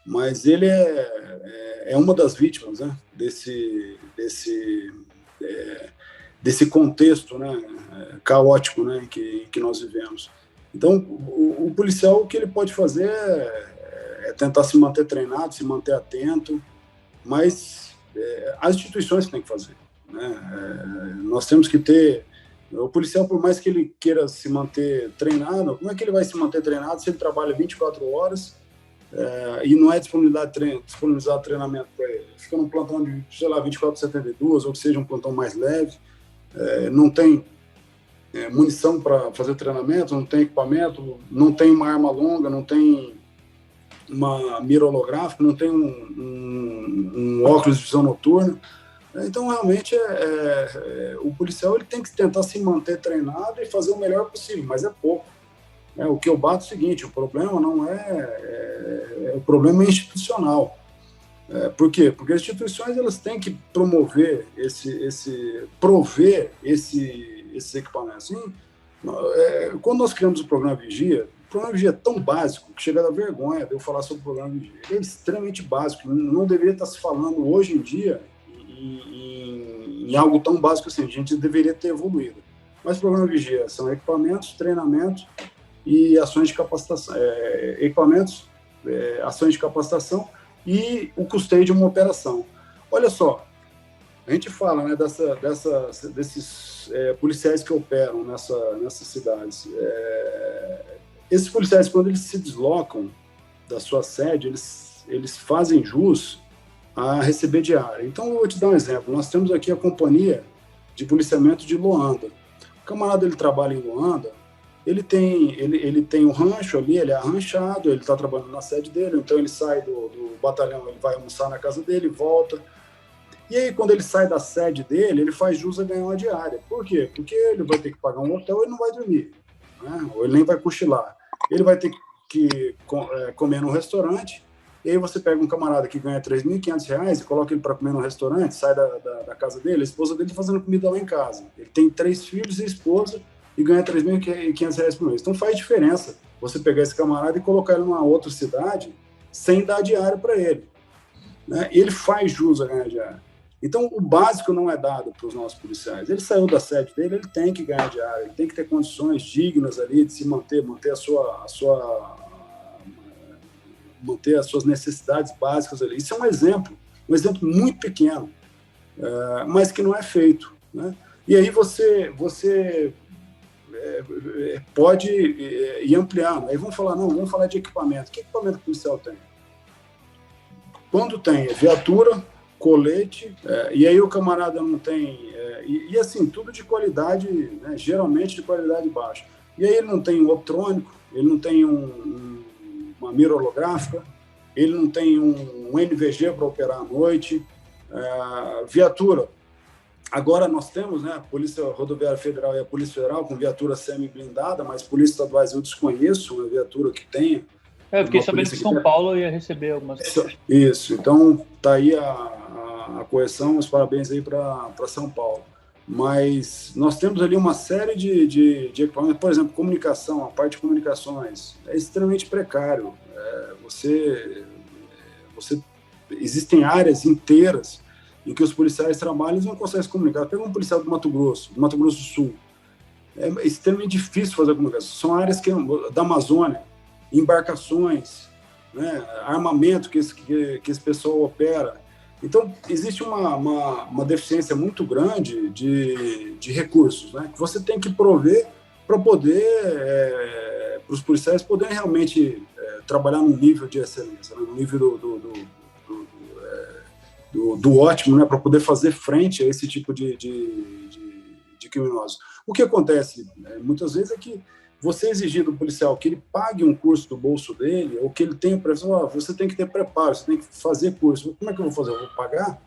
[SPEAKER 2] Mas ele é uma das vítimas, né, desse contexto, né, caótico, né, que nós vivemos. Então, o policial, o que ele pode fazer é tentar se manter treinado, se manter atento, mas as instituições têm que fazer, né? Nós temos que ter... O policial, por mais que ele queira se manter treinado, como é que ele vai se manter treinado se ele trabalha 24 horas e não é disponibilizado treinamento para ele? Fica num plantão de, 24/72, ou que seja um plantão mais leve, não tem munição para fazer treinamento, não tem equipamento, não tem uma arma longa, não tem uma mira holográfica, não tem um óculos de visão noturna. Então, realmente, o policial ele tem que tentar se manter treinado e fazer o melhor possível, mas é pouco. O que eu bato é o seguinte: o problema não o problema é institucional. Por quê? Porque as instituições elas têm que promover prover esses equipamentos. Quando nós criamos o programa Vigia é tão básico que chega a dar vergonha de eu falar sobre o programa Vigia. Ele é extremamente básico, não deveria estar se falando hoje em dia em algo tão básico assim. A gente deveria ter evoluído. Mas o programa Vigia são equipamentos, treinamentos e ações de capacitação. Ações de capacitação e o custeio de uma operação. Olha só, a gente fala, né, desses policiais que operam nessas cidades. Esses policiais, quando eles se deslocam da sua sede, eles fazem jus a receber diária. Então, eu vou te dar um exemplo. Nós temos aqui a Companhia de Policiamento de Loanda. O camarada, ele trabalha em Loanda, ele tem um rancho ali, ele é arranchado, ele está trabalhando na sede dele, então ele sai do batalhão, ele vai almoçar na casa dele, volta. E aí, quando ele sai da sede dele, ele faz jus a ganhar uma diária. Por quê? Porque ele vai ter que pagar um hotel e não vai dormir, né? Ou ele nem vai cochilar. Ele vai ter que comer num restaurante, e aí você pega um camarada que ganha R$3.500 e coloca ele para comer num restaurante, sai da casa dele, a esposa dele fazendo comida lá em casa. Ele tem 3 filhos e esposa e ganha R$3.500 por mês. Então faz diferença você pegar esse camarada e colocar ele numa outra cidade sem dar diária para ele, né? E ele faz jus a ganhar diária. Então, o básico não é dado para os nossos policiais. Ele saiu da sede dele, ele tem que ganhar diária, ele tem que ter condições dignas ali de se manter manter as suas necessidades básicas ali. Isso é um exemplo muito pequeno, mas que não é feito, né? E aí você pode ir ampliando. Aí vamos falar de equipamento. Que equipamento o policial tem? Quando tem viatura, colete, e aí o camarada não tem... E assim, tudo de qualidade, né, geralmente de qualidade baixa. E aí ele não tem um optrônico, ele não tem uma mira holográfica, ele não tem um NVG para operar à noite, viatura. Agora nós temos, né, a Polícia Rodoviária Federal e a Polícia Federal com viatura semi-blindada, mas polícias estaduais eu desconheço uma viatura que tenha.
[SPEAKER 3] Eu fiquei sabendo que São Paulo ia receber algumas coisas.
[SPEAKER 2] Isso, então tá aí a correção, os parabéns aí para São Paulo. Mas nós temos ali uma série de equipamentos, por exemplo, comunicação, a parte de comunicações é extremamente precário. Existem áreas inteiras em que os policiais trabalham e não conseguem se comunicar. Pega um policial do Mato Grosso do Sul. É extremamente difícil fazer a comunicação. São áreas da Amazônia, embarcações, né, armamento que esse pessoal opera. Então, existe uma deficiência muito grande de recursos, né, que você tem que prover para poder, para os policiais poderem realmente trabalhar num nível de excelência, né, no nível do ótimo, né, para poder fazer frente a esse tipo de criminosos. O que acontece muitas vezes é que você exigir do policial que ele pague um curso do bolso dele, ou que ele tenha pressão, você tem que ter preparo, você tem que fazer curso. Como é que eu vou fazer? Eu vou pagar?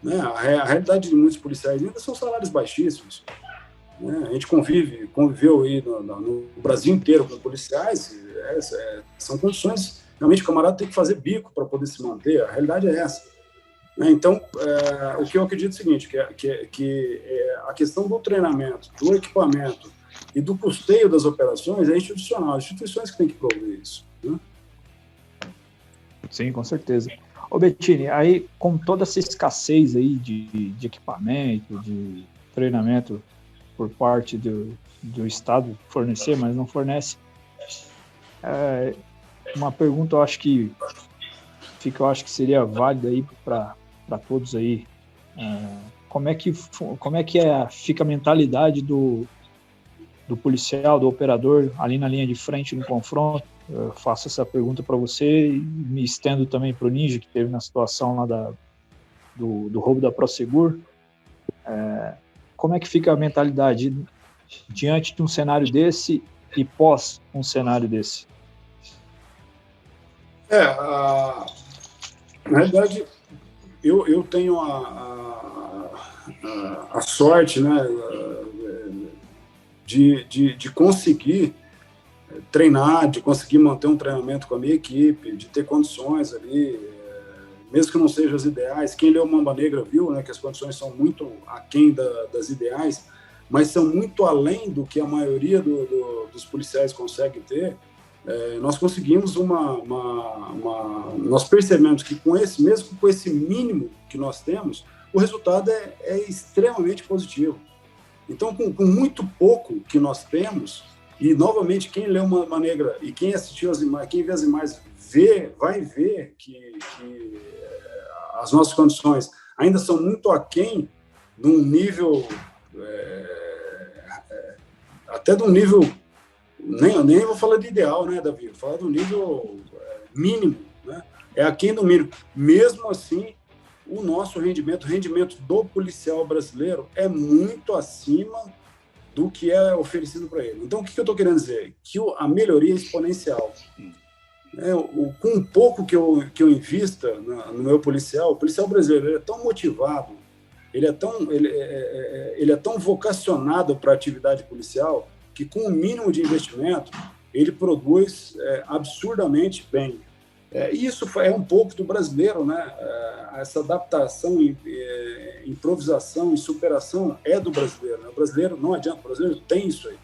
[SPEAKER 2] Né? A realidade de muitos policiais ainda são salários baixíssimos. Né? A gente conviveu aí no Brasil inteiro com policiais, são condições, realmente o camarada tem que fazer bico para poder se manter, a realidade é essa. Né? Então, o que eu acredito é o seguinte, que a questão do treinamento, do equipamento e do custeio das operações é institucional, as instituições que têm que prover isso. Né?
[SPEAKER 1] Sim, com certeza. Ô Bettini, aí com toda essa escassez aí de equipamento, de treinamento por parte do Estado fornecer, mas não fornece, uma pergunta eu acho que seria válida aí para todos aí. Como é que fica a mentalidade do policial, do operador ali na linha de frente no confronto? Eu faço essa pergunta para você e me estendo também para o Ninja, que teve na situação lá do roubo da Prosegur. Como é que fica a mentalidade diante de um cenário desse e pós um cenário desse?
[SPEAKER 2] Na realidade, eu tenho a sorte, né, de conseguir treinar, de conseguir manter um treinamento com a minha equipe, de ter condições ali, mesmo que não sejam as ideais. Quem leu Mamba Negra viu, né, que as condições são muito aquém das ideais, mas são muito além do que a maioria dos policiais consegue ter. Nós conseguimos nós percebemos que mesmo com esse mínimo que nós temos, o resultado é extremamente positivo. Então, com muito pouco que nós temos, e novamente, quem leu Mamba Negra e quem assistiu as imagens, quem vê as imagens, vai ver que as nossas condições ainda são muito aquém de um nível, até de um nível, nem vou falar de ideal, né, Davi? Vou falar do nível mínimo, né? É aquém do mínimo. Mesmo assim, o nosso rendimento, o rendimento do policial brasileiro é muito acima do que é oferecido para ele. Então, o que eu estou querendo dizer? Que a melhoria é exponencial. Com um pouco que eu invista no meu policial, o policial brasileiro ele é tão motivado, ele é tão vocacionado para a atividade policial, que com o mínimo de investimento, ele produz absurdamente bem. Isso é um pouco do brasileiro, né? Essa adaptação, improvisação e superação é do brasileiro. Né? O brasileiro, não adianta, o brasileiro tem isso aí.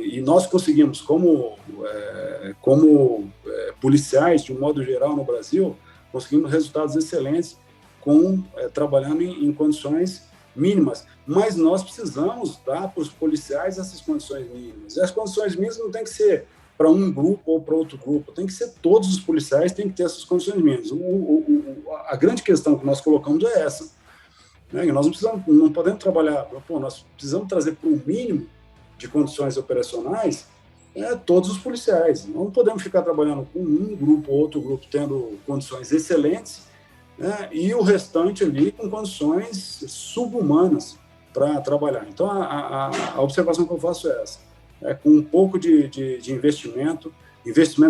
[SPEAKER 2] E nós conseguimos, como policiais, de um modo geral, no Brasil, conseguimos resultados excelentes trabalhando em condições mínimas. Mas nós precisamos dar para os policiais essas condições mínimas. E as condições mínimas não tem que ser para um grupo ou para outro grupo, tem que ser todos os policiais têm que ter essas condições mínimas. A grande questão que nós colocamos é essa. Né? E nós não podemos trabalhar, nós precisamos trazer para o mínimo de condições operacionais todos os policiais. Não podemos ficar trabalhando com um grupo ou outro grupo tendo condições excelentes, né? E o restante ali com condições subhumanas para trabalhar. Então, a observação que eu faço é essa. Com um pouco de investimento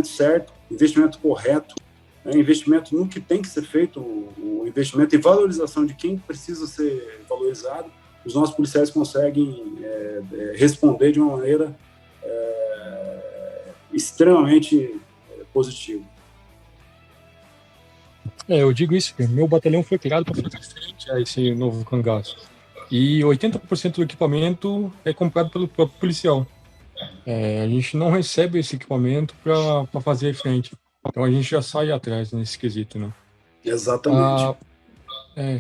[SPEAKER 2] certo, investimento correto, investimento no que tem que ser feito, o investimento e valorização de quem precisa ser valorizado, os nossos policiais conseguem responder de uma maneira extremamente positiva.
[SPEAKER 6] Eu digo isso, porque meu batalhão foi criado para fazer frente a esse novo cangaço. E 80% do equipamento é comprado pelo próprio policial. A gente não recebe esse equipamento para fazer frente. Então a gente já sai atrás nesse quesito, né?
[SPEAKER 2] Exatamente.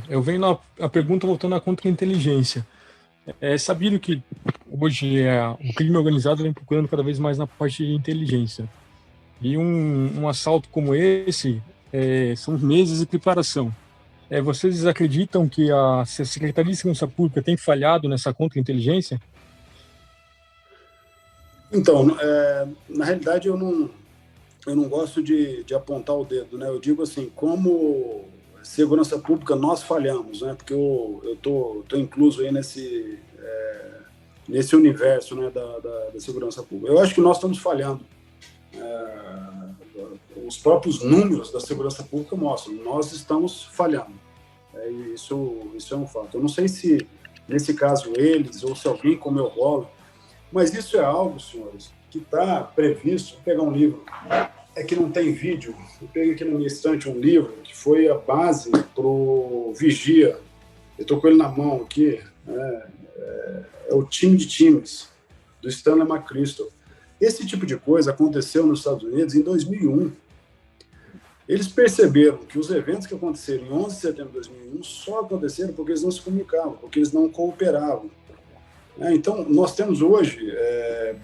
[SPEAKER 6] Eu venho a pergunta voltando à contra-inteligência. É sabido que hoje o crime organizado vem procurando cada vez mais na parte de inteligência. E um assalto como esse são meses de preparação. Vocês acreditam que a Secretaria de Segurança Pública tem falhado nessa contra-inteligência?
[SPEAKER 2] Então, na realidade, eu não gosto de apontar o dedo, né? Eu digo assim, como segurança pública nós falhamos, né? Porque eu tô incluso aí nesse universo, né, da segurança pública. Eu acho que nós estamos falhando. Os próprios números da segurança pública mostram, nós estamos falhando. Isso é um fato. Eu não sei se, nesse caso, eles ou se alguém comeu rolo, mas isso é algo, senhores, que está previsto. Vou pegar um livro, é que não tem vídeo. Eu peguei aqui na minha estante um livro que foi a base para o Vigia. Eu estou com ele na mão aqui. É o Time de Times, do Stanley McChrystal. Esse tipo de coisa aconteceu nos Estados Unidos em 2001. Eles perceberam que os eventos que aconteceram em 11 de setembro de 2001 só aconteceram porque eles não se comunicavam, porque eles não cooperavam. Então, nós temos hoje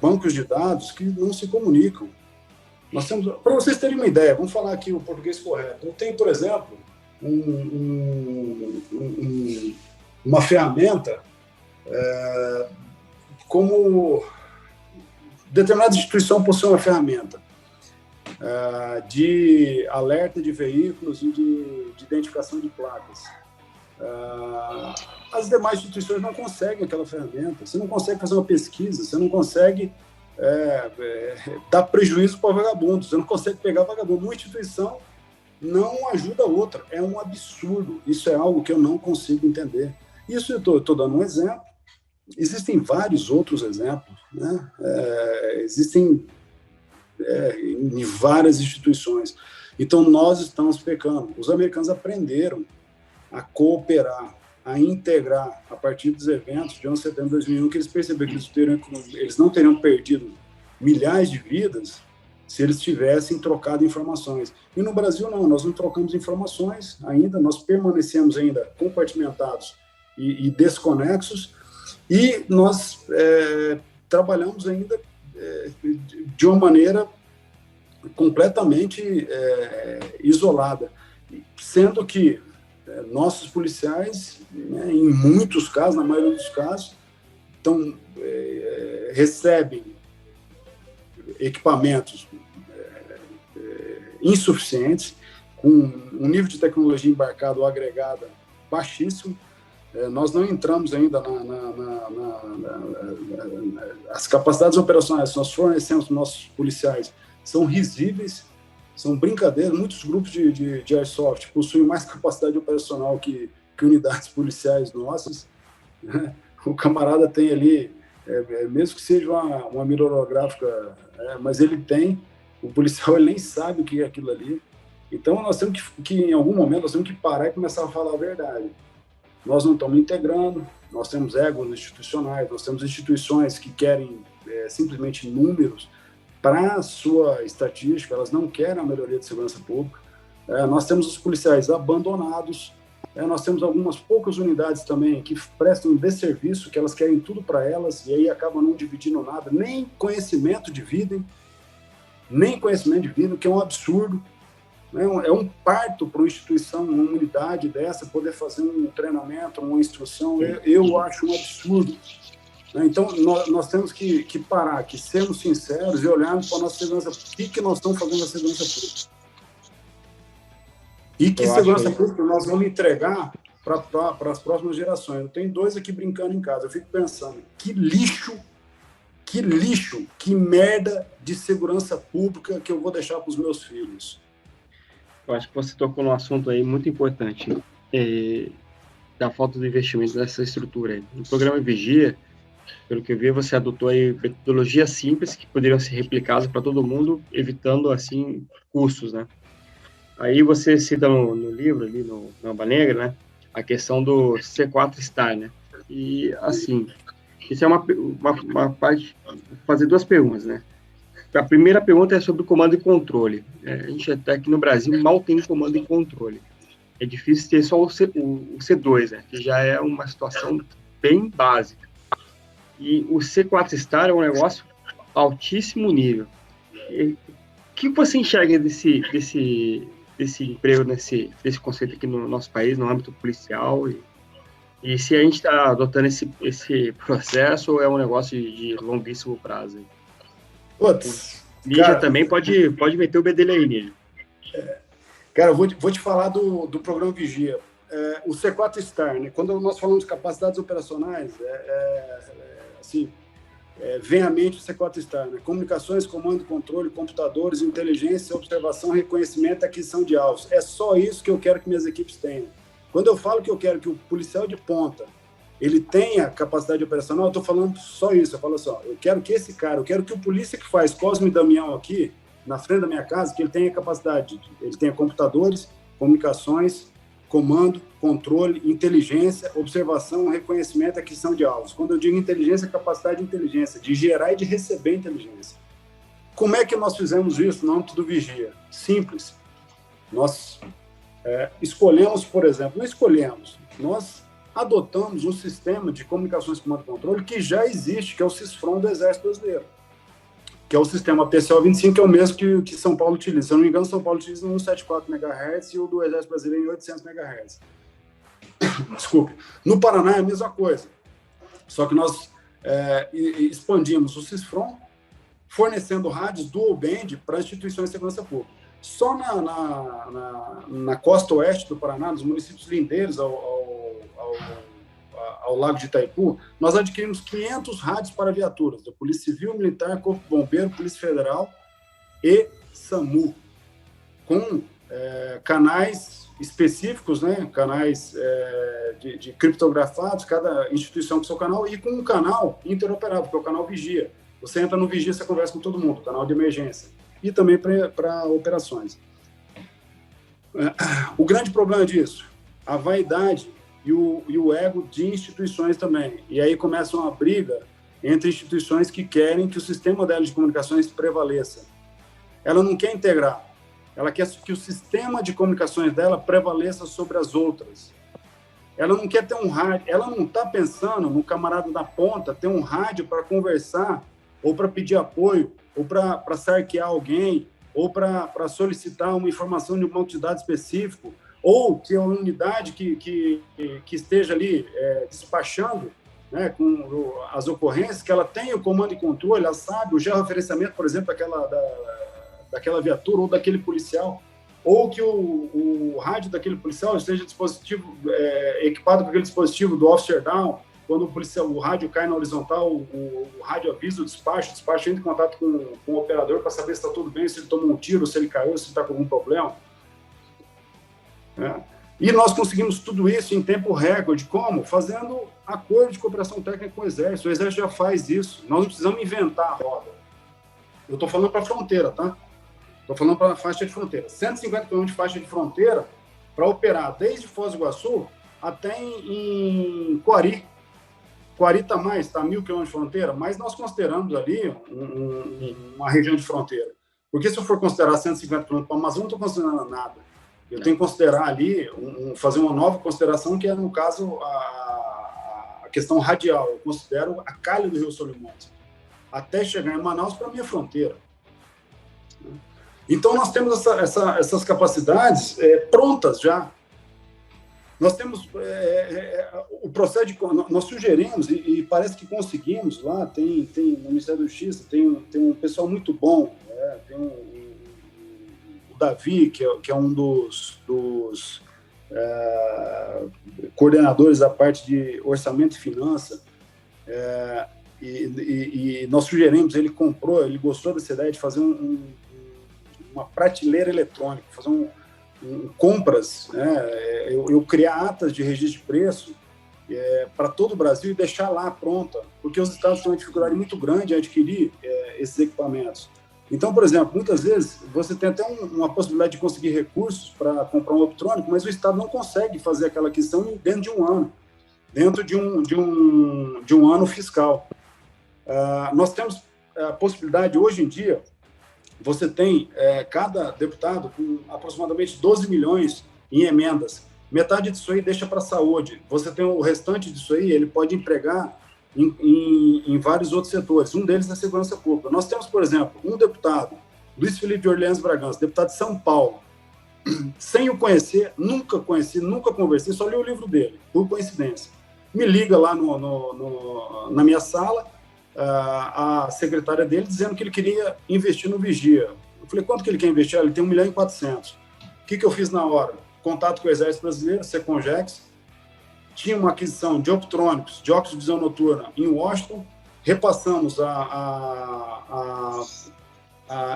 [SPEAKER 2] bancos de dados que não se comunicam. Nós temos, para vocês terem uma ideia, vamos falar aqui o português correto. Eu tenho, por exemplo, uma ferramenta como determinada instituição possui uma ferramenta de alerta de veículos e de identificação de placas. As demais instituições não conseguem aquela ferramenta. Você não consegue fazer uma pesquisa, você não consegue dar prejuízo para vagabundo, você não consegue pegar vagabundo. Uma instituição não ajuda a outra. É um absurdo. Isso é algo que eu não consigo entender. Isso eu estou dando um exemplo. Existem vários outros exemplos, né? Existem em várias instituições. Então, nós estamos pecando. Os americanos aprenderam a cooperar, a integrar, a partir dos eventos de 11 de setembro de 2001, que eles perceberam que eles não teriam perdido milhares de vidas se eles tivessem trocado informações. E no Brasil, não. Nós não trocamos informações ainda, nós permanecemos ainda compartimentados e desconexos, e nós trabalhamos ainda de uma maneira completamente isolada, sendo que nossos policiais, né, em muitos casos, na maioria dos casos, recebem equipamentos insuficientes, com um nível de tecnologia embarcada ou agregada baixíssimo. Nós não entramos ainda as capacidades operacionais que nós fornecemos para os nossos policiais são risíveis, são brincadeiras. Muitos grupos de airsoft possuem mais capacidade operacional que unidades policiais nossas, né? O camarada tem ali, mesmo que seja uma mira holográfica, mas ele tem, o policial ele nem sabe o que é aquilo ali. Então nós temos que em algum momento, nós temos que parar e começar a falar a verdade. Nós não estamos integrando, nós temos egos institucionais, nós temos instituições que querem simplesmente números para a sua estatística, elas não querem a melhoria de segurança pública. Nós temos os policiais abandonados, nós temos algumas poucas unidades também que prestam desserviço, que elas querem tudo para elas, e aí acabam não dividindo nada, nem conhecimento de vida, que é um absurdo. É um parto para uma instituição, uma unidade dessa, poder fazer um treinamento, uma instrução. Eu acho um absurdo. Então, nós temos que parar, que sermos sinceros e olharmos para a nossa segurança. O que nós estamos fazendo na segurança pública? E que segurança pública nós vamos entregar para as próximas gerações. Eu tenho 2 aqui brincando em casa. Eu fico pensando, que lixo, que merda de segurança pública que eu vou deixar para os meus filhos.
[SPEAKER 5] Eu acho que você tocou num assunto aí muito importante, da falta de investimento nessa estrutura aí. No programa Vigia, pelo que eu vi, você adotou aí metodologias simples que poderiam ser replicadas para todo mundo, evitando, assim, custos, né? Aí você cita no livro, ali no Aba Negra, né, a questão do C4 Star, né? E, assim, isso é uma parte... Vou fazer 2 perguntas, né? A primeira pergunta é sobre comando e controle. A gente até aqui no Brasil mal tem comando e controle. É difícil ter só o C2, né, que já é uma situação bem básica. E o C4 Star é um negócio altíssimo nível. O que você enxerga desse emprego, desse conceito aqui no nosso país, no âmbito policial? E se a gente está adotando esse processo ou é um negócio de longuíssimo prazo?
[SPEAKER 2] Putz,
[SPEAKER 5] Ninja cara, também pode meter o bedelho aí, Ninja.
[SPEAKER 2] Cara, eu vou te falar do programa Vigia. O C4 Star, né? Quando nós falamos de capacidades operacionais, assim, vem à mente o C4 Star, né? Comunicações, comando, controle, computadores, inteligência, observação, reconhecimento e aquisição de alvos. É só isso que eu quero que minhas equipes tenham. Quando eu falo que eu quero que o policial de ponta ele tenha capacidade operacional, eu estou falando só isso. Eu falo assim, eu quero que esse cara, eu quero que o polícia que faz Cosmo e Damião aqui, na frente da minha casa, que ele tenha capacidade, ele tenha computadores, comunicações, comando, controle, inteligência, observação, reconhecimento e aquisição de alvos. Quando eu digo inteligência, capacidade de inteligência, de gerar e de receber inteligência. Como é que nós fizemos isso no âmbito do Vigia? Simples. Nós escolhemos, por exemplo, não escolhemos, nós adotamos um sistema de comunicações, comando e controle que já existe, que é o CISFRON do Exército Brasileiro, que é o sistema PCO-25, que é o mesmo que São Paulo utiliza. Se eu não me engano, São Paulo utiliza 174 MHz e o do Exército Brasileiro em 800 MHz. Desculpe. No Paraná é a mesma coisa. Só que nós expandimos o CISFRON, fornecendo rádios dual band para instituições de segurança pública. Só na costa oeste do Paraná, nos municípios lindeiros ao Lago de Itaipu, nós adquirimos 500 rádios para viaturas da Polícia Civil, Militar, Corpo de Bombeiro, Polícia Federal e SAMU, com canais específicos, né? Canais de criptografados, cada instituição com seu canal, e com um canal interoperável, que é o canal Vigia. Você entra no Vigia, você conversa com todo mundo, canal de emergência, e também para operações. O grande problema disso, a vaidade e o ego de instituições também. E aí começa uma briga entre instituições que querem que o sistema dela de comunicações prevaleça. Ela não quer integrar, ela quer que o sistema de comunicações dela prevaleça sobre as outras. Ela não quer ter um rádio, ela não está pensando no camarada da ponta ter um rádio para conversar, ou para pedir apoio, ou para sarquear alguém, ou para solicitar uma informação de um banco de dados específico, ou que a unidade que esteja ali despachando, né, com as ocorrências, que ela tenha o comando e controle, ela sabe o georreferenciamento, por exemplo, daquela viatura ou daquele policial, ou que o rádio daquele policial esteja equipado com aquele dispositivo do officer down, quando o rádio cai na horizontal, o rádio avisa o despacho entra em contato com o operador para saber se está tudo bem, se ele tomou um tiro, se ele caiu, se está com algum problema. E nós conseguimos tudo isso em tempo recorde. Como? Fazendo acordo de cooperação técnica com o Exército. O Exército já faz isso. Nós não precisamos inventar a roda. Eu estou falando para a fronteira, tá? Estou falando para a faixa de fronteira. 150 km de faixa de fronteira para operar desde Foz do Iguaçu até em Coari. Coari está mais, está 1.000 km de fronteira, mas nós consideramos ali uma região de fronteira. Porque se eu for considerar 150 km para a Amazônia, não estou considerando nada. Eu tenho que considerar ali, fazer uma nova consideração, que é, no caso, a questão radial. Eu considero a calha do Rio Solimões, até chegar em Manaus para a minha fronteira. Então, nós temos essas capacidades prontas já. Nós temos o processo nós sugerimos, e parece que conseguimos lá, tem no Ministério da Justiça, tem um pessoal muito bom, tem o Davi, que é um dos coordenadores da parte de orçamento e finança, e nós sugerimos, ele gostou dessa ideia de fazer uma prateleira eletrônica, fazer compras, eu criar atas de registro de preço para todo o Brasil e deixar lá pronta, porque os estados têm uma dificuldade muito grande em adquirir esses equipamentos. Então, por exemplo, muitas vezes você tem até uma possibilidade de conseguir recursos para comprar um eletrônico, mas o estado não consegue fazer aquela aquisição dentro de um ano, dentro de um ano fiscal. Nós temos a possibilidade, hoje em dia, você tem cada deputado com aproximadamente 12 milhões em emendas. Metade disso aí deixa para a saúde. Você tem o restante disso aí, ele pode empregar em vários outros setores. Um deles é a segurança pública. Nós temos, por exemplo, um deputado, Luiz Felipe de Orleans Bragança, deputado de São Paulo. Sem o conhecer, nunca conheci, nunca conversei, só li o livro dele, por coincidência. Me liga lá na minha sala, a secretária dele dizendo que ele queria investir no Vigia. Eu falei, quanto que ele quer investir? Ele tem 1,4 milhão. O que eu fiz na hora? Contato com o Exército Brasileiro, Secongex, tinha uma aquisição de optrônicos, de óxido de visão noturna em Washington, repassamos a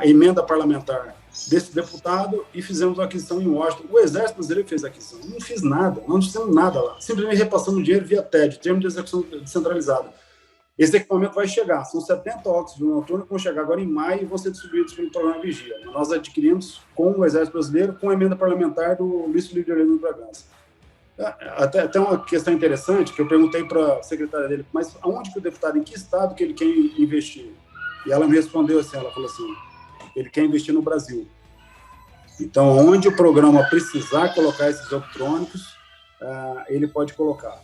[SPEAKER 2] emenda parlamentar desse deputado e fizemos uma aquisição em Washington. O Exército Brasileiro fez a aquisição. Não fiz nada, não fizemos nada lá. Simplesmente repassamos dinheiro via TED, Termo de Execução Descentralizada. Esse equipamento vai chegar. São 70 óxidos noturnos que vão chegar agora em maio e vão ser distribuídos pelo programa Vigia. Nós adquirimos com o Exército Brasileiro, com a emenda parlamentar do Luiz Felipe de Orellana Bragança. Até uma questão interessante, que eu perguntei para a secretária dele, mas aonde que o deputado, em que estado que ele quer investir? E ela me respondeu assim, ela falou assim, ele quer investir no Brasil. Então, onde o programa precisar colocar esses optrônicos, ele pode colocar.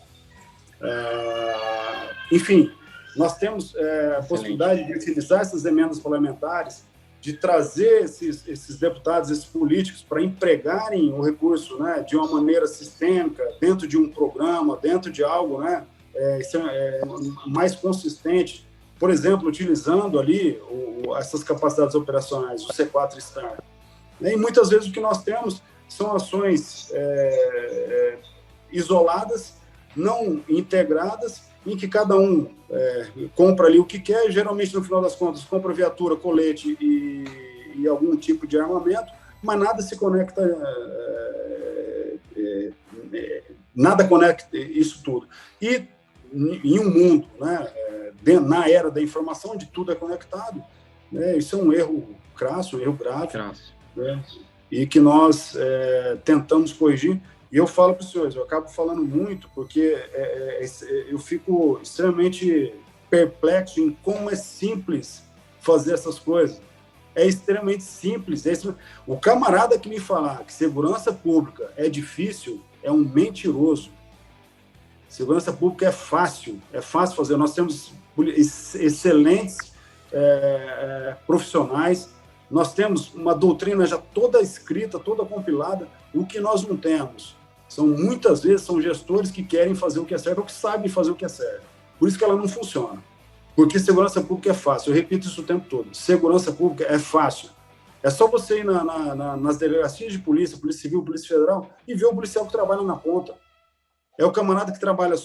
[SPEAKER 2] Enfim, nós temos a possibilidade de utilizar essas emendas parlamentares, de trazer esses deputados, esses políticos, para empregarem o recurso, né, de uma maneira sistêmica, dentro de um programa, dentro de algo, né, mais consistente. Por exemplo, utilizando ali essas capacidades operacionais, o C4 Star. E muitas vezes o que nós temos são ações isoladas, não integradas, em que cada um compra ali o que quer, geralmente, no final das contas, compra viatura, colete e algum tipo de armamento, mas nada se conecta, nada conecta isso tudo. E em um mundo, né, na era da informação, onde tudo é conectado, né, isso é um erro crasso, um erro grave, né, e que nós tentamos corrigir. E eu falo para os senhores, eu acabo falando muito, porque eu fico extremamente perplexo em como é simples fazer essas coisas. É extremamente simples. O camarada que me falar que segurança pública é difícil é um mentiroso. Segurança pública é fácil fazer. Nós temos excelentes profissionais, nós temos uma doutrina já toda escrita, toda compilada. O que nós não temos muitas vezes são gestores que querem fazer o que é certo ou que sabem fazer o que é certo. Por isso que ela não funciona. Porque segurança pública é fácil. Eu repito isso o tempo todo. Segurança pública é fácil. É só você ir nas delegacias de polícia, Polícia Civil, Polícia Federal, e ver o policial que trabalha na ponta. É o camarada que trabalha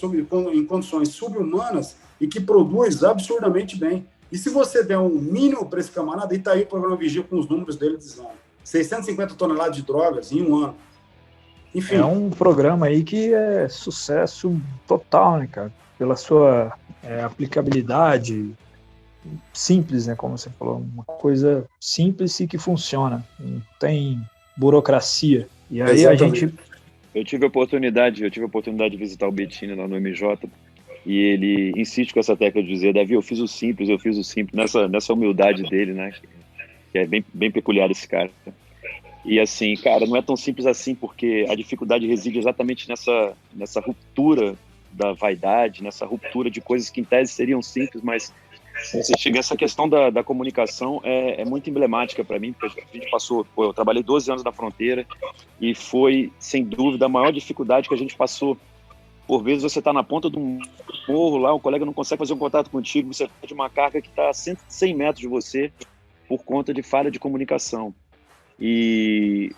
[SPEAKER 2] em condições subhumanas e que produz absurdamente bem. E se você der um mínimo para esse camarada, e está aí o programa Vigia com os números dele dizendo 650 toneladas de drogas em um ano. Enfim.
[SPEAKER 1] É um programa aí que é sucesso total, né, cara? Pela sua aplicabilidade simples, né, como você falou, uma coisa simples e que funciona, não tem burocracia. E aí
[SPEAKER 4] Eu tive a oportunidade de visitar o Bettini lá no MJ, e ele insiste com essa tecla de dizer, Davi, eu fiz o simples, nessa humildade dele, né, que é bem peculiar esse cara. E assim, cara, não é tão simples assim, porque a dificuldade reside exatamente nessa ruptura da vaidade, nessa ruptura de coisas que em tese seriam simples, mas essa questão da comunicação é muito emblemática para mim, porque a gente passou, eu trabalhei 12 anos na fronteira e foi, sem dúvida, a maior dificuldade que a gente passou. Por vezes você está na ponta de um morro lá, o colega não consegue fazer um contato contigo, você perde uma carga que está a 100 metros de você por conta de falha de comunicação. E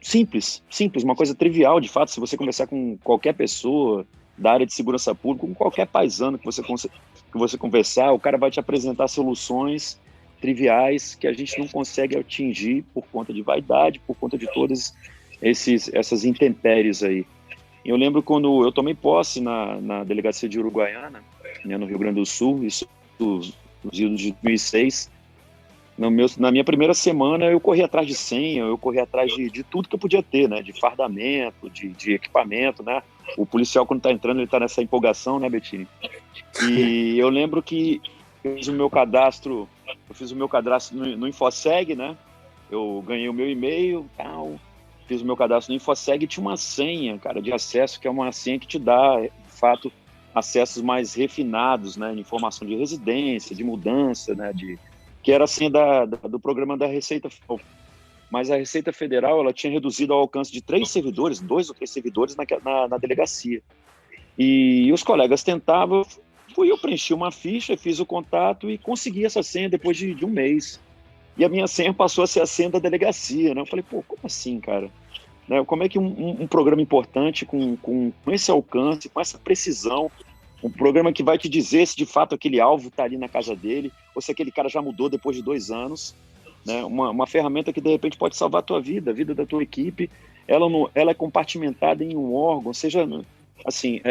[SPEAKER 4] simples, uma coisa trivial, de fato, se você conversar com qualquer pessoa da área de segurança pública, com qualquer paisano que você conversar, o cara vai te apresentar soluções triviais que a gente não consegue atingir por conta de vaidade, por conta de todas essas intempéries aí. Eu lembro quando eu tomei posse na delegacia de Uruguaiana, né, no Rio Grande do Sul, isso nos anos de 2006, na minha primeira semana eu corri atrás de senha, eu corri atrás de tudo que eu podia ter, né, de fardamento, de equipamento, né. O policial, quando está entrando, ele está nessa empolgação, né, Bettini? E eu lembro que eu fiz o meu cadastro no Infoseg, né? Eu ganhei o meu e-mail, tal, fiz o meu cadastro no Infoseg e tinha uma senha, cara, de acesso, que é uma senha que te dá, de fato, acessos mais refinados, né? De informação de residência, de mudança, né? Que era a senha do programa da Receita Federal. Mas a Receita Federal, ela tinha reduzido ao alcance de 2 ou 3 servidores na delegacia. E os colegas tentavam, eu preenchi uma ficha, fiz o contato e consegui essa senha depois de um mês. E a minha senha passou a ser a senha da delegacia, né? Eu falei, pô, como assim, cara? né? Como é que um programa importante com esse alcance, com essa precisão, um programa que vai te dizer se de fato aquele alvo está ali na casa dele, ou se aquele cara já mudou depois de 2 anos, né? Uma ferramenta que de repente pode salvar a tua vida, a vida da tua equipe, ela é compartimentada em um órgão, seja assim,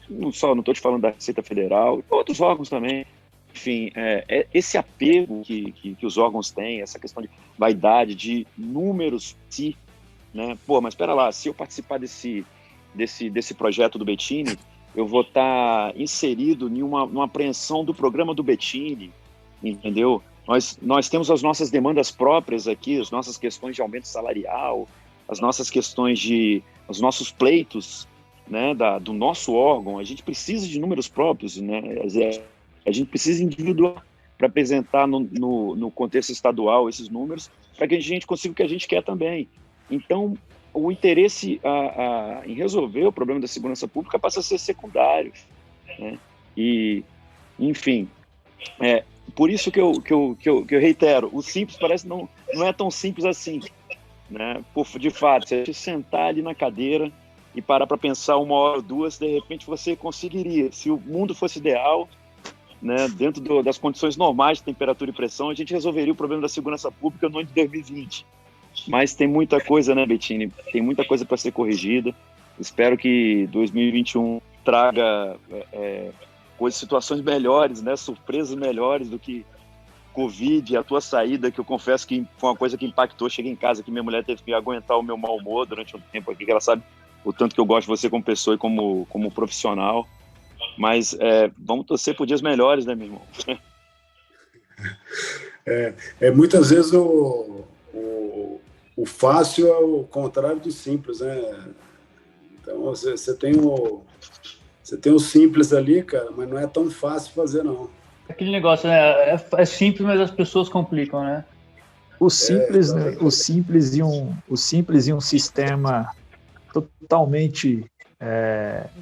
[SPEAKER 4] não estou te falando da Receita Federal, outros órgãos também. Enfim, esse apego que os órgãos têm, essa questão de vaidade, de números, né? Pô, mas espera lá, se eu participar desse projeto do Bettini, eu vou estar inserido numa apreensão do programa do Bettini, entendeu? Nós temos as nossas demandas próprias aqui, as nossas questões de aumento salarial, as nossas questões os nossos pleitos, né, do nosso órgão. A gente precisa de números próprios, né? A gente precisa individuar para apresentar no contexto estadual esses números, para que a gente consiga o que a gente quer também. Então, o interesse em resolver o problema da segurança pública passa a ser secundário, né? E, enfim, por isso que eu reitero, o simples parece não é tão simples assim, né? De fato, se a gente sentar ali na cadeira e parar para pensar 1 hora ou 2, de repente você conseguiria. Se o mundo fosse ideal, né, dentro das condições normais de temperatura e pressão, a gente resolveria o problema da segurança pública no ano de 2020. Mas tem muita coisa, né, Bettini? Tem muita coisa para ser corrigida. Espero que 2021 traga situações melhores, né, surpresas melhores do que Covid, a tua saída, que eu confesso que foi uma coisa que impactou. Cheguei em casa que minha mulher teve que aguentar o meu mau humor durante um tempo aqui, que ela sabe o tanto que eu gosto de você como pessoa e como profissional. Mas vamos torcer por dias melhores, né, meu irmão?
[SPEAKER 2] Muitas vezes o fácil é o contrário do simples, né? Então você tem o simples ali, cara, mas não é tão fácil fazer, não.
[SPEAKER 3] Aquele negócio, né? É simples, mas as pessoas complicam, né?
[SPEAKER 1] O simples, né? O simples e um sistema totalmente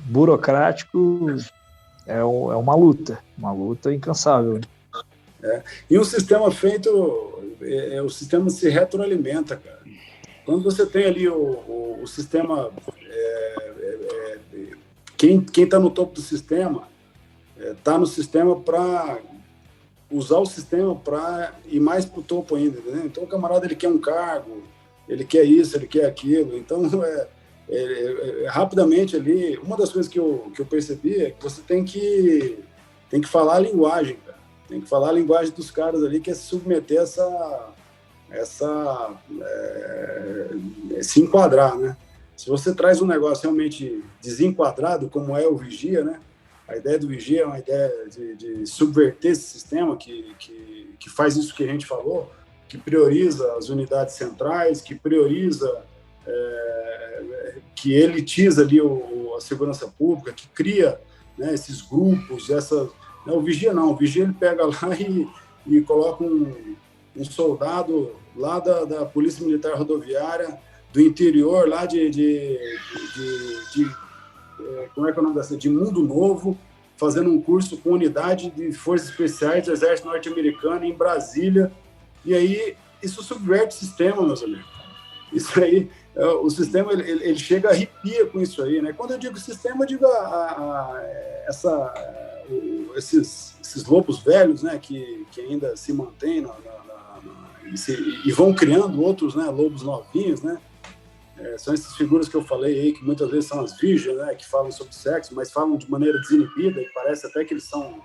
[SPEAKER 1] burocrático é uma luta incansável.
[SPEAKER 2] E um sistema feito, o sistema se retroalimenta, cara. Quando você tem ali o sistema, quem está no topo do sistema está no sistema para usar o sistema para ir mais para o topo ainda, né? Então o camarada ele quer um cargo, ele quer isso, ele quer aquilo. Então rapidamente ali, uma das coisas que eu percebi é que você tem que falar a linguagem, cara. Tem que falar a linguagem dos caras ali, que é se submeter a se enquadrar, né? Se você traz um negócio realmente desenquadrado, como é o Vigia, né? A ideia do Vigia é uma ideia de subverter esse sistema que faz isso que a gente falou, que prioriza as unidades centrais, que prioriza, que elitiza ali a segurança pública, que cria, né, esses grupos, o Vigia não, o Vigia ele pega lá e coloca um soldado lá da Polícia Militar Rodoviária, do interior lá como é que é o nome dessa? De Mundo Novo, fazendo um curso com unidade de Forças Especiais do Exército Norte-Americano em Brasília. E aí, isso subverte o sistema, meus amigos. Isso aí, o sistema, ele chega a arrepia com isso aí, né? Quando eu digo sistema, eu digo esses lobos velhos, né, que ainda se mantêm e vão criando outros, né, lobos novinhos, né? São essas figuras que eu falei aí, que muitas vezes são as virgens, né, que falam sobre sexo, mas falam de maneira desinibida, e parece até que eles são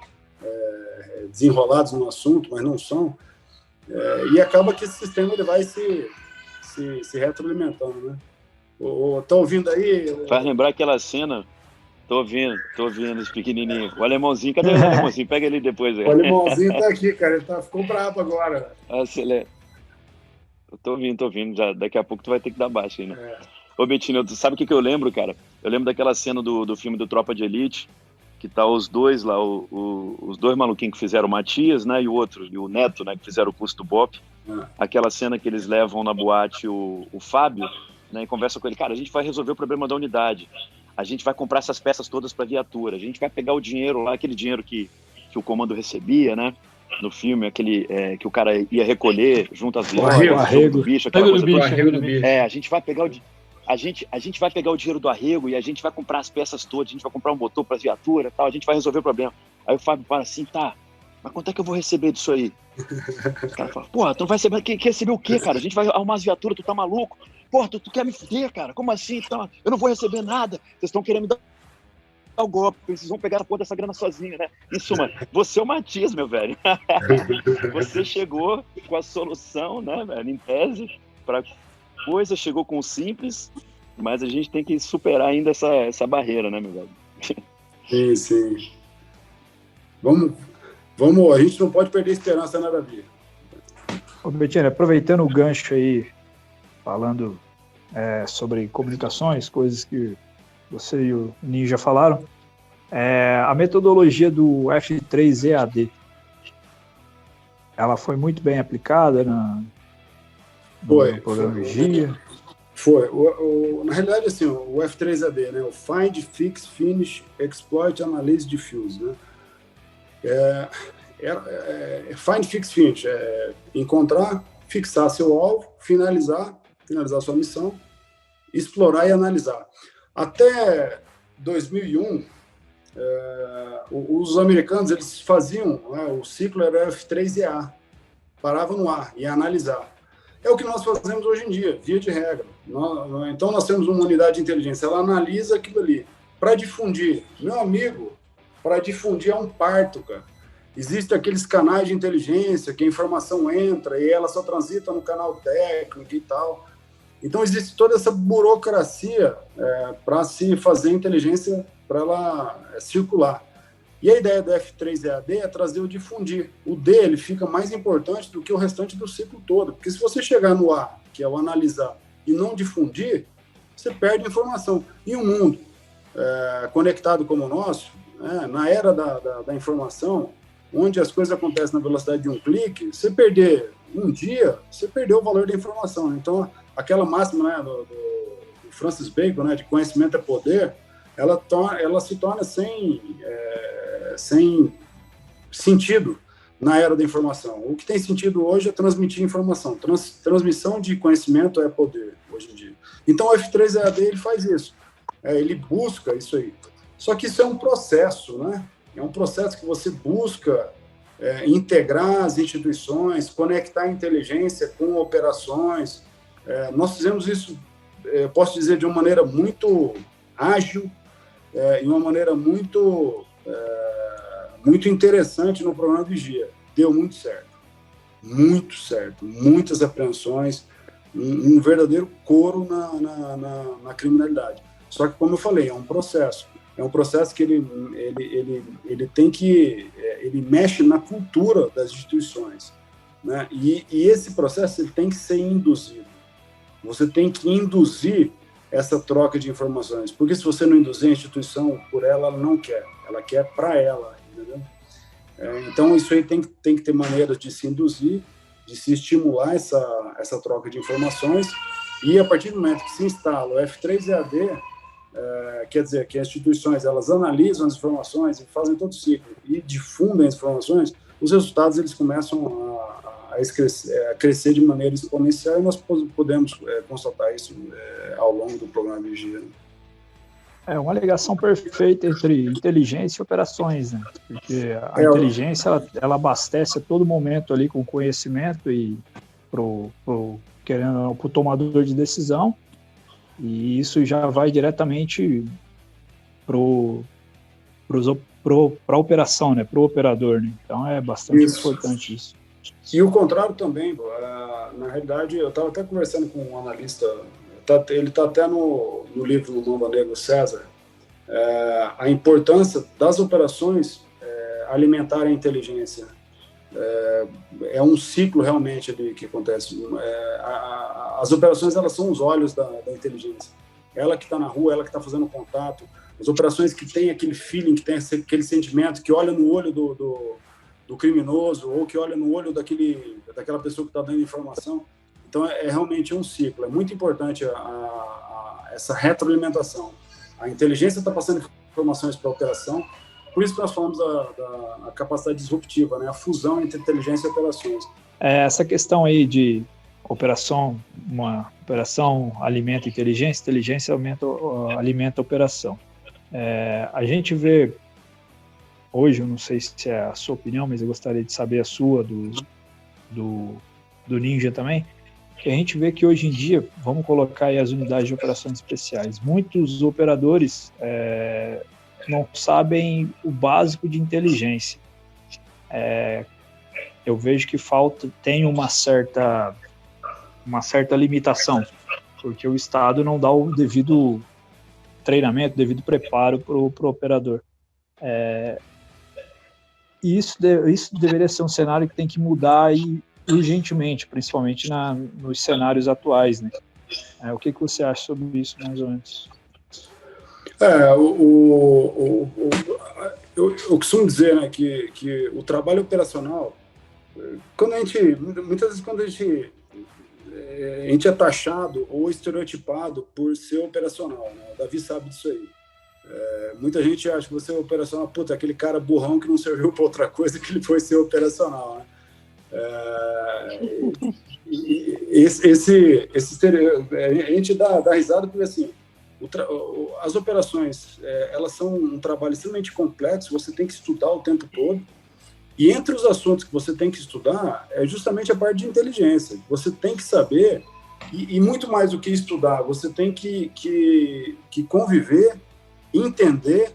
[SPEAKER 2] desenrolados no assunto, mas não são. E acaba que esse sistema ele vai se retroalimentando, né? Tá ouvindo aí?
[SPEAKER 4] Faz lembrar aquela cena. Tô ouvindo os pequenininhos. O alemãozinho, cadê o alemãozinho? Pega ele depois.
[SPEAKER 2] O alemãozinho tá aqui, cara. Ele ficou bravo agora.
[SPEAKER 4] Acelera. Eu tô ouvindo. Já, daqui a pouco tu vai ter que dar baixa aí, né? Ô, Bettini, tu sabe o que eu lembro, cara? Eu lembro daquela cena do filme do Tropa de Elite, que tá os dois lá, os dois maluquinhos que fizeram o Matias, né? E o Neto, né? Que fizeram o curso do BOP. Aquela cena que eles levam na boate o Fábio, né? E conversam com ele. Cara, a gente vai resolver o problema da unidade. A gente vai comprar essas peças todas para viatura. A gente vai pegar o dinheiro lá, aquele dinheiro que o comando recebia, né? no filme, aquele que o cara ia recolher junto às lojas,
[SPEAKER 1] o arrego
[SPEAKER 4] do bicho, aquela coisa toda.
[SPEAKER 3] Arrego do bicho.
[SPEAKER 4] A gente vai pegar a gente vai pegar o dinheiro do arrego e a gente vai comprar as peças todas, a gente vai comprar um motor para as viaturas, tal, a gente vai resolver o problema. Aí o Fábio fala assim, tá, mas quanto é que eu vou receber disso aí? O cara fala, porra, tu não vai receber, quer receber o quê, cara? A gente vai arrumar as viaturas, tu tá maluco? Porra, tu quer me fuder, cara? Como assim? Eu não vou receber nada, vocês estão querendo me dar o golpe, vocês vão pegar a porra dessa grana sozinho, né? Em suma, você é o Matias, meu velho. Você chegou com a solução, né, velho, em tese, pra coisa, chegou com o simples, mas a gente tem que superar ainda essa barreira, né, meu velho?
[SPEAKER 2] Sim. Vamos, a gente não pode perder a esperança, né, Davi?
[SPEAKER 1] Ô, Bettini, aproveitando o gancho aí, falando sobre comunicações, coisas que você e o Ninja falaram, a metodologia do F3EAD, ela foi muito bem aplicada no programa Vigia?
[SPEAKER 2] Foi. Na realidade, assim, o F3EAD, né, o Find, Fix, Finish, Exploit, Analyze, Diffuse, né? Find, Fix, Finish, encontrar, fixar seu alvo, finalizar sua missão, explorar e analisar. Até 2001, os americanos, eles faziam, o ciclo era F3EA, parava no A, ia analisar. É o que nós fazemos hoje em dia, via de regra. Então, nós temos uma unidade de inteligência, ela analisa aquilo ali. Para difundir, meu amigo, para difundir é um parto, cara. Existem aqueles canais de inteligência que a informação entra e ela só transita no canal técnico e tal. Então, existe toda essa burocracia para se fazer inteligência, para ela circular. E a ideia do F3EAD é trazer o difundir. O D ele fica mais importante do que o restante do ciclo todo. Porque se você chegar no A, que é o analisar, e não difundir, você perde informação. E um mundo conectado como o nosso, na era da informação, onde as coisas acontecem na velocidade de um clique, você perder um dia, você perdeu o valor da informação. Então, aquela máxima, né, do Francis Bacon, né, de conhecimento é poder, ela se torna sem sentido na era da informação. O que tem sentido hoje é transmitir informação. Transmissão de conhecimento é poder, hoje em dia. Então, o F3EAD ele faz isso. Ele busca isso aí. Só que isso é um processo, né? É um processo que você busca integrar as instituições, conectar a inteligência com operações. Nós fizemos isso, posso dizer, de uma maneira muito ágil, e uma maneira muito interessante no programa Vigia. Deu muito certo. Muitas apreensões, um verdadeiro coro na criminalidade. Só que, como eu falei, é um processo. É um processo que ele tem que... ele mexe na cultura das instituições, né? E esse processo ele tem que ser induzido. Você tem que induzir essa troca de informações. Porque se você não induzir a instituição por ela não quer. Ela quer para ela, entendeu? Então, isso aí tem que ter maneiras de se induzir, de se estimular essa troca de informações. E, a partir do momento que se instala o F3EAD, quer dizer que as instituições elas analisam as informações e fazem todo o ciclo e difundem as informações, os resultados eles começam a crescer de maneira exponencial e nós podemos constatar isso ao longo do programa Vigia.
[SPEAKER 1] É uma ligação perfeita entre inteligência e operações, né? Porque a inteligência ela abastece a todo momento ali com conhecimento e pro tomador de decisão, e isso já vai diretamente para a operação, né? Para o operador, né? Então é bastante importante isso.
[SPEAKER 2] E o contrário também, na realidade, eu estava até conversando com um analista, ele está até no livro do Lomba Negro César, a importância das operações alimentarem a inteligência. É um ciclo realmente ali que acontece. As operações elas são os olhos da inteligência. Ela que está na rua, ela que está fazendo contato. As operações que tem aquele feeling, que tem aquele sentimento, que olha no olho do criminoso ou que olha no olho daquela pessoa que está dando informação. Então, realmente um ciclo. É muito importante essa retroalimentação. A inteligência está passando informações para a operação Por isso que nós falamos da capacidade disruptiva, né? A fusão entre inteligência e operações.
[SPEAKER 1] Essa questão aí de uma operação alimenta inteligência, inteligência alimenta operação. A gente vê hoje, eu não sei se é a sua opinião, mas eu gostaria de saber a sua, do Ninja também, que a gente vê que hoje em dia, vamos colocar aí as unidades de operações especiais, muitos operadores não sabem o básico de inteligência. Eu vejo que tem uma certa limitação, porque o Estado não dá o devido treinamento, devido preparo para o operador. E isso deveria ser um cenário que tem que mudar urgentemente, principalmente nos cenários atuais, né? O que você acha sobre isso, mais ou menos?
[SPEAKER 2] Eu costumo dizer, né, que o trabalho operacional, muitas vezes quando a gente é taxado ou estereotipado por ser operacional, né? O Davi sabe disso aí. Muita gente acha que você é operacional, puta, aquele cara burrão que não serviu para outra coisa que ele foi ser operacional, né? A gente dá risada porque assim, as operações elas são um trabalho extremamente complexo, você tem que estudar o tempo todo, e entre os assuntos que você tem que estudar é justamente a parte de inteligência. Você tem que saber, e muito mais do que estudar, você tem que conviver, entender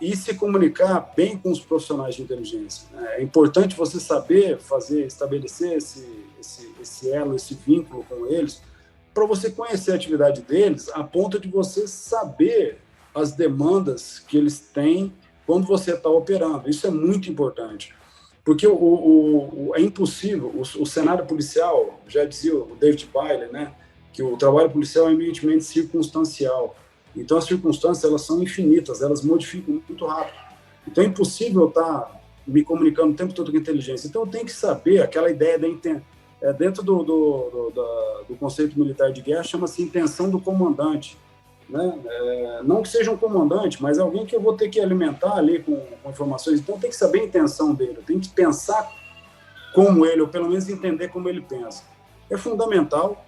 [SPEAKER 2] e se comunicar bem com os profissionais de inteligência. É importante você saber estabelecer esse elo, esse vínculo com eles, para você conhecer a atividade deles, a ponto de você saber as demandas que eles têm quando você está operando. Isso é muito importante, porque é impossível, o cenário policial, já dizia o David Byler, né, que o trabalho policial é eminentemente circunstancial. Então, as circunstâncias, elas são infinitas, elas modificam muito rápido. Então, é impossível eu estar me comunicando o tempo todo com inteligência. Então, eu tenho que saber aquela ideia dentro do conceito militar de guerra, chama-se intenção do comandante, né? Não que seja um comandante, mas alguém que eu vou ter que alimentar ali com informações. Então, tem que saber a intenção dele, eu tenho que pensar como ele, ou pelo menos entender como ele pensa. É fundamental.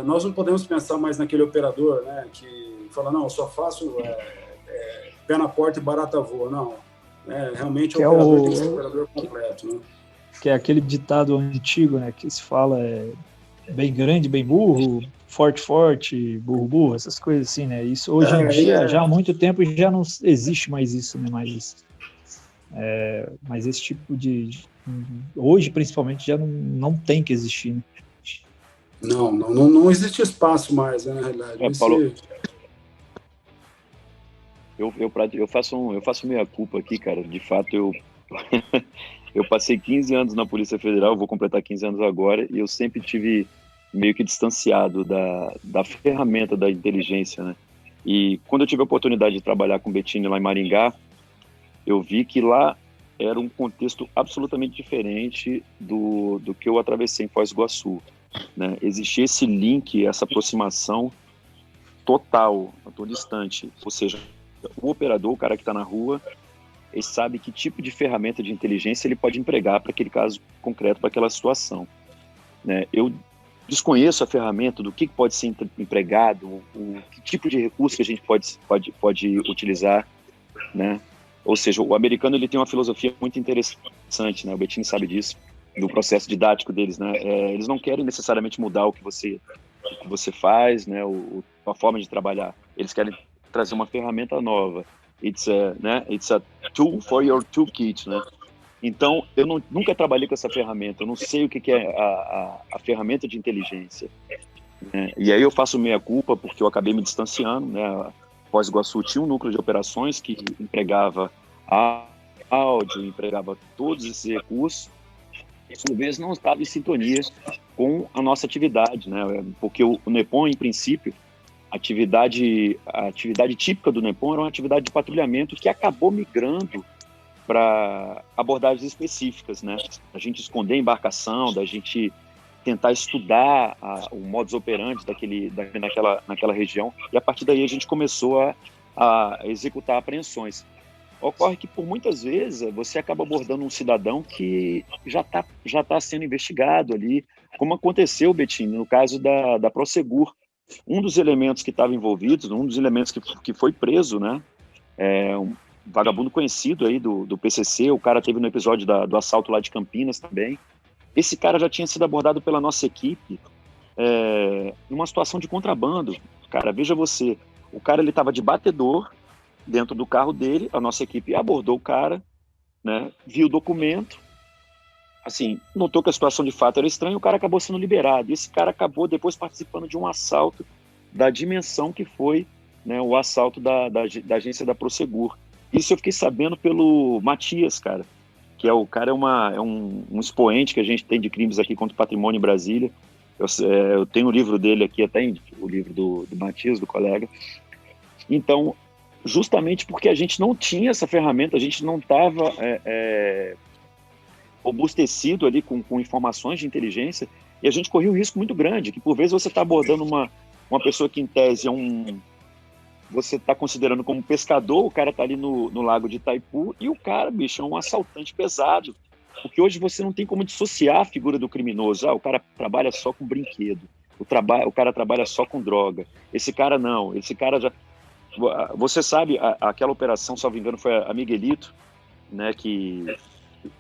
[SPEAKER 2] Nós não podemos pensar mais naquele operador, né, que fala, não, eu só faço pé na porta e barata voa. Não, realmente o operador tem que ser um operador completo, né?
[SPEAKER 1] Que é aquele ditado antigo, né, que se fala bem grande, bem burro, forte, burro, essas coisas assim, né? Isso hoje em dia, já há muito tempo, já não existe mais isso, né? Mas esse tipo hoje, principalmente, já não tem que existir, né?
[SPEAKER 2] Não existe espaço mais, né, na realidade.
[SPEAKER 4] Paulo, eu faço meia culpa aqui, cara. De fato, eu passei 15 anos na Polícia Federal, vou completar 15 anos agora, e eu sempre tive meio que distanciado da ferramenta da inteligência, né? E quando eu tive a oportunidade de trabalhar com o Bettini lá em Maringá, eu vi que lá era um contexto absolutamente diferente do que eu atravessei em Foz do Iguaçu, né? Existia esse link, essa aproximação total, a todo instante. Ou seja, o operador, o cara que está na rua, ele sabe que tipo de ferramenta de inteligência ele pode empregar para aquele caso concreto, para aquela situação, né? Eu desconheço a ferramenta do que pode ser empregado, que tipo de recurso que a gente pode utilizar, né? Ou seja, o americano ele tem uma filosofia muito interessante, né? O Bettini sabe disso, do processo didático deles, né? Eles não querem necessariamente mudar o que você faz, né? A forma de trabalhar. Eles querem trazer uma ferramenta nova. It's a tool for your toolkit, né? Então, eu nunca trabalhei com essa ferramenta, eu não sei o que é a ferramenta de inteligência, né? E aí eu faço meia-culpa porque eu acabei me distanciando, né? Foz do Iguaçu tinha um núcleo de operações que empregava áudio, empregava todos esses recursos, e por vezes não estava em sintonia com a nossa atividade, né? Porque o NEPOM, em princípio, a atividade típica do NEPOM era uma atividade de patrulhamento que acabou migrando para abordagens específicas, né? A gente esconder a embarcação, da gente tentar estudar o modus operandi naquela região, e a partir daí a gente começou a executar apreensões. ocorre que, por muitas vezes, você acaba abordando um cidadão que já tá sendo investigado ali, como aconteceu, Betinho, no caso da Prosegur. Um dos elementos que estava envolvido, um dos elementos que foi preso, né, um vagabundo conhecido aí do PCC, o cara teve no episódio do assalto lá de Campinas também. Esse cara já tinha sido abordado pela nossa equipe numa situação de contrabando. Cara, veja você, o cara ele estava de batedor dentro do carro dele, a nossa equipe abordou o cara, né, viu o documento, assim, notou que a situação de fato era estranha, o cara acabou sendo liberado. E esse cara acabou depois participando de um assalto da dimensão que foi, né, o assalto da agência da Prosegur. Isso eu fiquei sabendo pelo Matias, cara, que o cara é um expoente que a gente tem de crimes aqui contra o patrimônio em Brasília. Eu tenho o livro dele aqui, até o livro do Matias, do colega. Então, justamente porque a gente não tinha essa ferramenta, a gente não estava robustecido ali com informações de inteligência, e a gente corria um risco muito grande, que por vezes você está abordando uma pessoa que em tese você está considerando como pescador, o cara está ali no lago de Itaipu, e o cara, bicho, é um assaltante pesado, porque hoje você não tem como dissociar a figura do criminoso. O cara trabalha só com brinquedo, o cara trabalha só com droga, esse cara não, esse cara já... Você sabe, aquela operação, salvo engano, foi a Miguelito, né, que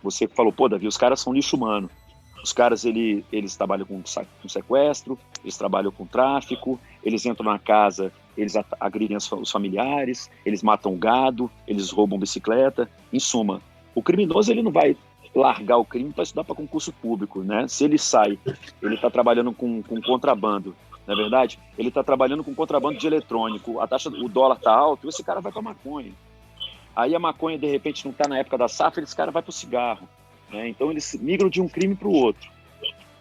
[SPEAKER 4] você falou, pô, Davi, os caras são lixo humano. Os caras, eles trabalham com sequestro, eles trabalham com tráfico, eles entram na casa, eles agridem os familiares, eles matam gado, eles roubam bicicleta. Em suma, o criminoso ele não vai largar o crime para estudar para concurso público, né? Se ele sai, ele está trabalhando com contrabando, não é verdade? Ele está trabalhando com contrabando de eletrônico, o dólar está alto, esse cara vai para maconha. Aí a maconha, de repente, não está na época da safra, esse cara vai para o cigarro. Né? Então, eles migram de um crime para o outro.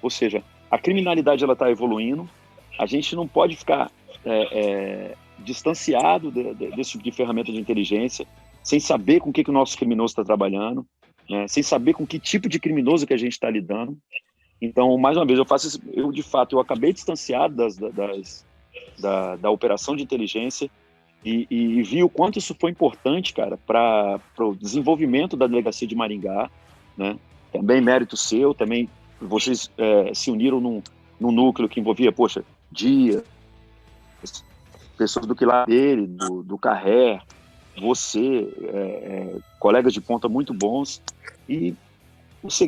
[SPEAKER 4] Ou seja, a criminalidade está evoluindo, a gente não pode ficar distanciado desse tipo de ferramenta de inteligência, sem saber com o que o nosso criminoso está trabalhando, né? Sem saber com que tipo de criminoso que a gente está lidando. Então, mais uma vez, de fato, eu acabei distanciado da operação de inteligência e vi o quanto isso foi importante, cara, para o desenvolvimento da delegacia de Maringá, né? Também mérito seu, também vocês se uniram num núcleo que envolvia, poxa, Dias, pessoas do Quilar dele, do Carré, você, colegas de ponta muito bons, e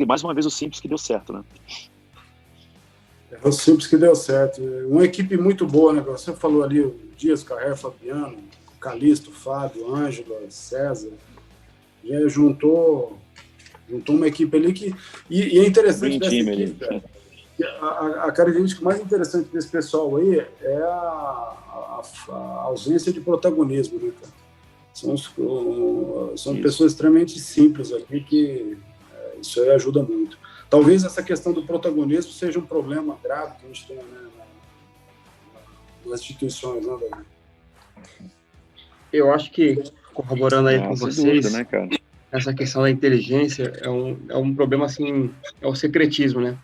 [SPEAKER 4] mais uma vez o simples que deu certo, né?
[SPEAKER 2] É o simples que deu certo. Uma equipe muito boa, né? Você falou ali, o Dias, Carré, Fabiano, Calixto, Fábio, Ângela, César. Já juntou uma equipe ali que... E é interessante dessa equipe, cara, a característica mais interessante desse pessoal aí é a ausência de protagonismo, né, cara? São pessoas extremamente simples aqui que isso aí ajuda muito. Talvez essa questão do protagonismo seja um problema grave que a gente tem, né, nas instituições, né, Davi?
[SPEAKER 5] Eu acho que, corroborando aí com vocês,
[SPEAKER 4] dúvida, né, cara?
[SPEAKER 5] Essa questão da inteligência é um problema, assim, é o secretismo, né?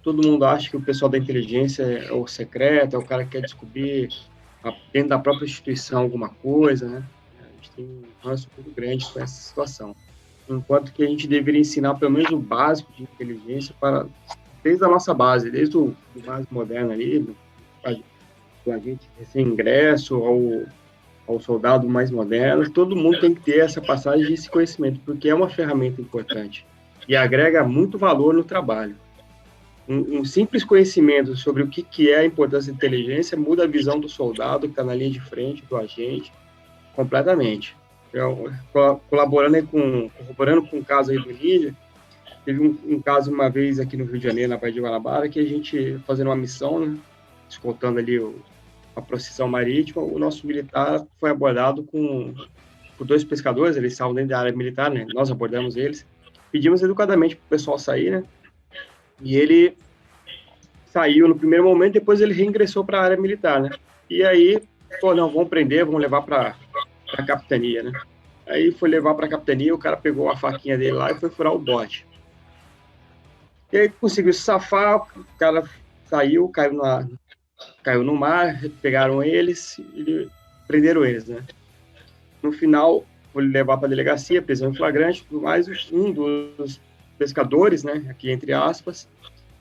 [SPEAKER 5] Todo mundo acha que o pessoal da inteligência é o secreto, é o cara que quer descobrir dentro da própria instituição alguma coisa, né? A gente tem um ranço muito grande com essa situação. Enquanto que a gente deveria ensinar pelo menos o básico de inteligência desde a nossa base, desde o mais moderno ali, do agente recém-ingresso ao soldado mais moderno, todo mundo tem que ter essa passagem de esse conhecimento, porque é uma ferramenta importante e agrega muito valor no trabalho. Um simples conhecimento sobre o que é a importância da inteligência muda a visão do soldado que está na linha de frente, do agente, completamente. Corroborando com o caso aí do Níger, teve um caso uma vez aqui no Rio de Janeiro, na Baía de Guanabara, que a gente, fazendo uma missão, né, escoltando ali a procissão marítima, o nosso militar foi abordado por 2 pescadores, eles estavam dentro da área militar, né, nós abordamos eles, pedimos educadamente para o pessoal sair, né, e ele saiu no primeiro momento, depois ele reingressou para a área militar, né, e aí, não, vamos prender, vamos levar para a capitania, né? Aí foi levar para a capitania, o cara pegou a faquinha dele lá e foi furar o bote. E aí conseguiu se safar, o cara saiu, caiu no mar, pegaram eles e prenderam eles, né? No final, foi levar para a delegacia, prisão em flagrante, mas um dos pescadores, né, aqui entre aspas,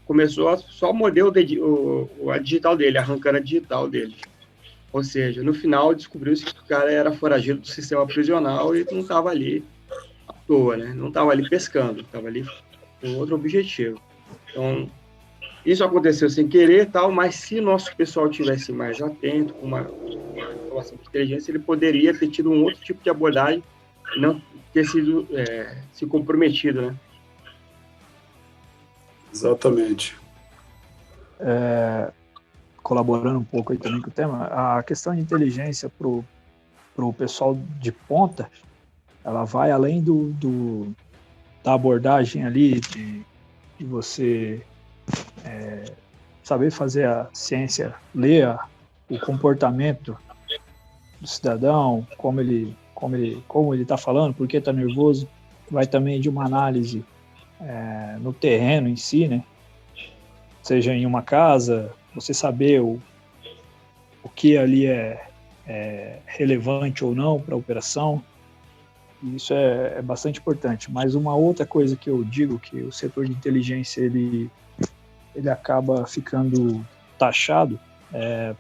[SPEAKER 5] começou a só morder a digital dele, arrancando a digital dele. Ou seja, no final descobriu-se que o cara era foragido do sistema prisional e não estava ali à toa, né? Não estava ali pescando, estava ali com outro objetivo. Então, isso aconteceu sem querer, tal, mas se nosso pessoal tivesse mais atento, com uma informação de inteligência, ele poderia ter tido um outro tipo de abordagem e não ter sido se comprometido, né?
[SPEAKER 2] Exatamente.
[SPEAKER 1] Colaborando um pouco aí também com o tema, a questão de inteligência para o pessoal de ponta, ela vai além da abordagem ali de você saber fazer a ciência, ler o comportamento do cidadão, como ele está falando, por que está nervoso, vai também de uma análise no terreno em si, né? Seja em uma casa, você saber o que ali é relevante ou não para a operação, isso é bastante importante. Mas uma outra coisa que eu digo, que o setor de inteligência ele acaba ficando taxado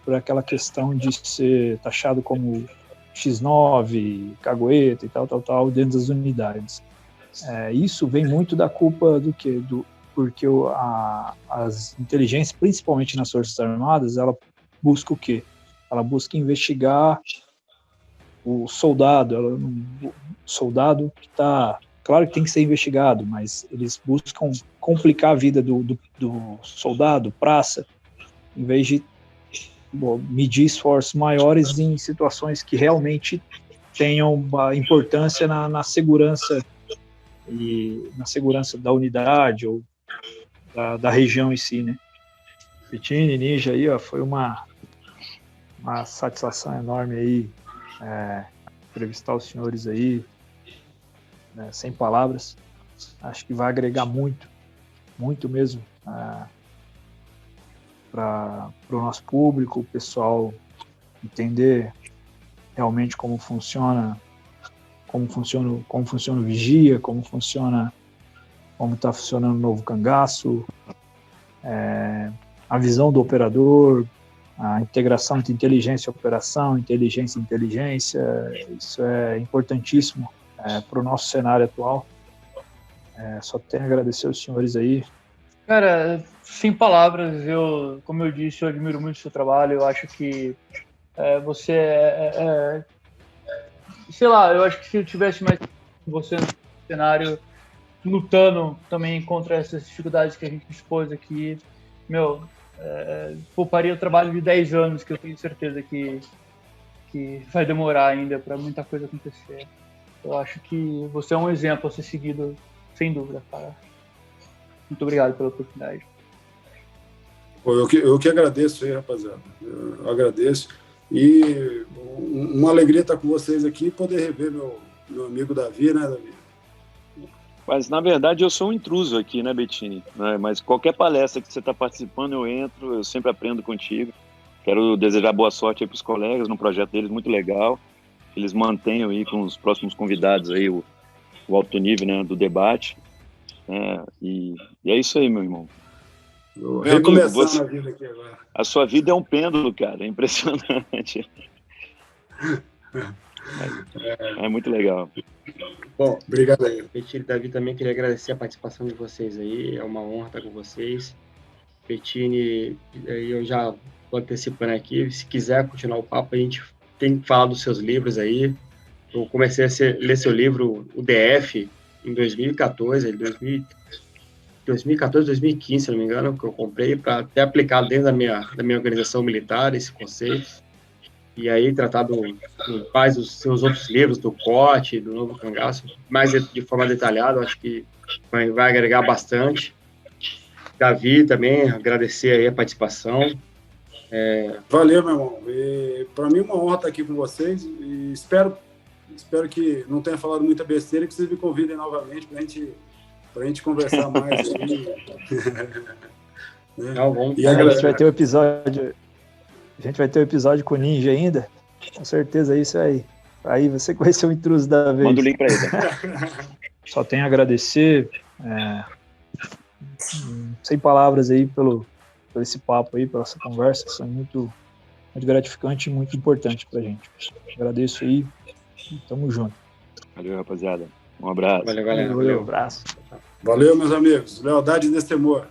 [SPEAKER 1] por aquela questão de ser taxado como X9, cagueta e tal, dentro das unidades. Isso vem muito da culpa do quê? Porque as inteligências, principalmente nas Forças Armadas, ela busca o quê? Ela busca investigar o soldado. O soldado que está... Claro que tem que ser investigado, mas eles buscam complicar a vida do soldado, praça, em vez de medir esforços maiores em situações que realmente tenham uma importância na segurança e na segurança da unidade ou da região em si, né? Bettini, Ninja aí, ó, foi uma satisfação enorme aí entrevistar os senhores aí, né, sem palavras. Acho que vai agregar muito mesmo para o nosso público, o pessoal entender realmente como funciona o vigia, como está funcionando o novo cangaço, a visão do operador, a integração entre inteligência e operação, inteligência e inteligência, isso é importantíssimo para o nosso cenário atual. Só tenho a agradecer aos senhores aí.
[SPEAKER 3] Cara, sem palavras, como eu disse, eu admiro muito o seu trabalho, eu acho que você sei lá, eu acho que se eu tivesse mais você no cenário, lutando também contra essas dificuldades que a gente expôs aqui, pouparia o trabalho de 10 anos, que eu tenho certeza que vai demorar ainda para muita coisa acontecer. Eu acho que você é um exemplo a ser seguido, sem dúvida, cara. Muito obrigado pela oportunidade.
[SPEAKER 2] Eu que agradeço aí, rapaziada. Eu agradeço. E uma alegria estar com vocês aqui e poder rever meu amigo Davi, né, Davi?
[SPEAKER 4] Mas, na verdade, eu sou um intruso aqui, né, Bettini? Mas qualquer palestra que você está participando, eu entro, eu sempre aprendo contigo. Quero desejar boa sorte aí para os colegas no projeto deles, muito legal. Eles mantenham aí com os próximos convidados aí o alto nível, né, do debate. E é isso aí, meu irmão.
[SPEAKER 2] Recomeçando a vida aqui agora.
[SPEAKER 4] A sua vida é um pêndulo, cara, é impressionante. É muito legal.
[SPEAKER 5] Bom, obrigado aí. Bettini e Davi, também queria agradecer a participação de vocês aí, é uma honra estar com vocês. Bettini, eu já estou antecipando aqui, se quiser continuar o papo, a gente tem que falar dos seus livros aí. Eu comecei a ler seu livro, o DF, em 2014, 2015, se não me engano, que eu comprei para até aplicar dentro da minha organização militar, esse conceito. E aí tratar quais os seus outros livros, do COT, do Novo Cangaço, mais de forma detalhada, acho que vai agregar bastante. Davi também, agradecer aí a participação.
[SPEAKER 2] Valeu, meu irmão. Para mim é uma honra estar aqui com vocês e espero que não tenha falado muita besteira, que vocês me convidem novamente para a gente conversar mais aí.
[SPEAKER 5] Não,
[SPEAKER 1] e a gente vai ter o episódio com o Ninja ainda, com certeza, isso aí. Aí você que vai ser o intruso da vez.
[SPEAKER 4] Manda o link para ele.
[SPEAKER 1] Só tenho a agradecer. Sem palavras aí por esse papo aí, pela essa conversa. Isso é muito gratificante e muito importante pra gente. Agradeço aí e tamo junto.
[SPEAKER 4] Valeu, rapaziada. Um abraço.
[SPEAKER 5] Valeu, galera.
[SPEAKER 1] Valeu, abraço.
[SPEAKER 2] Valeu, meus amigos. Lealdade e destemor.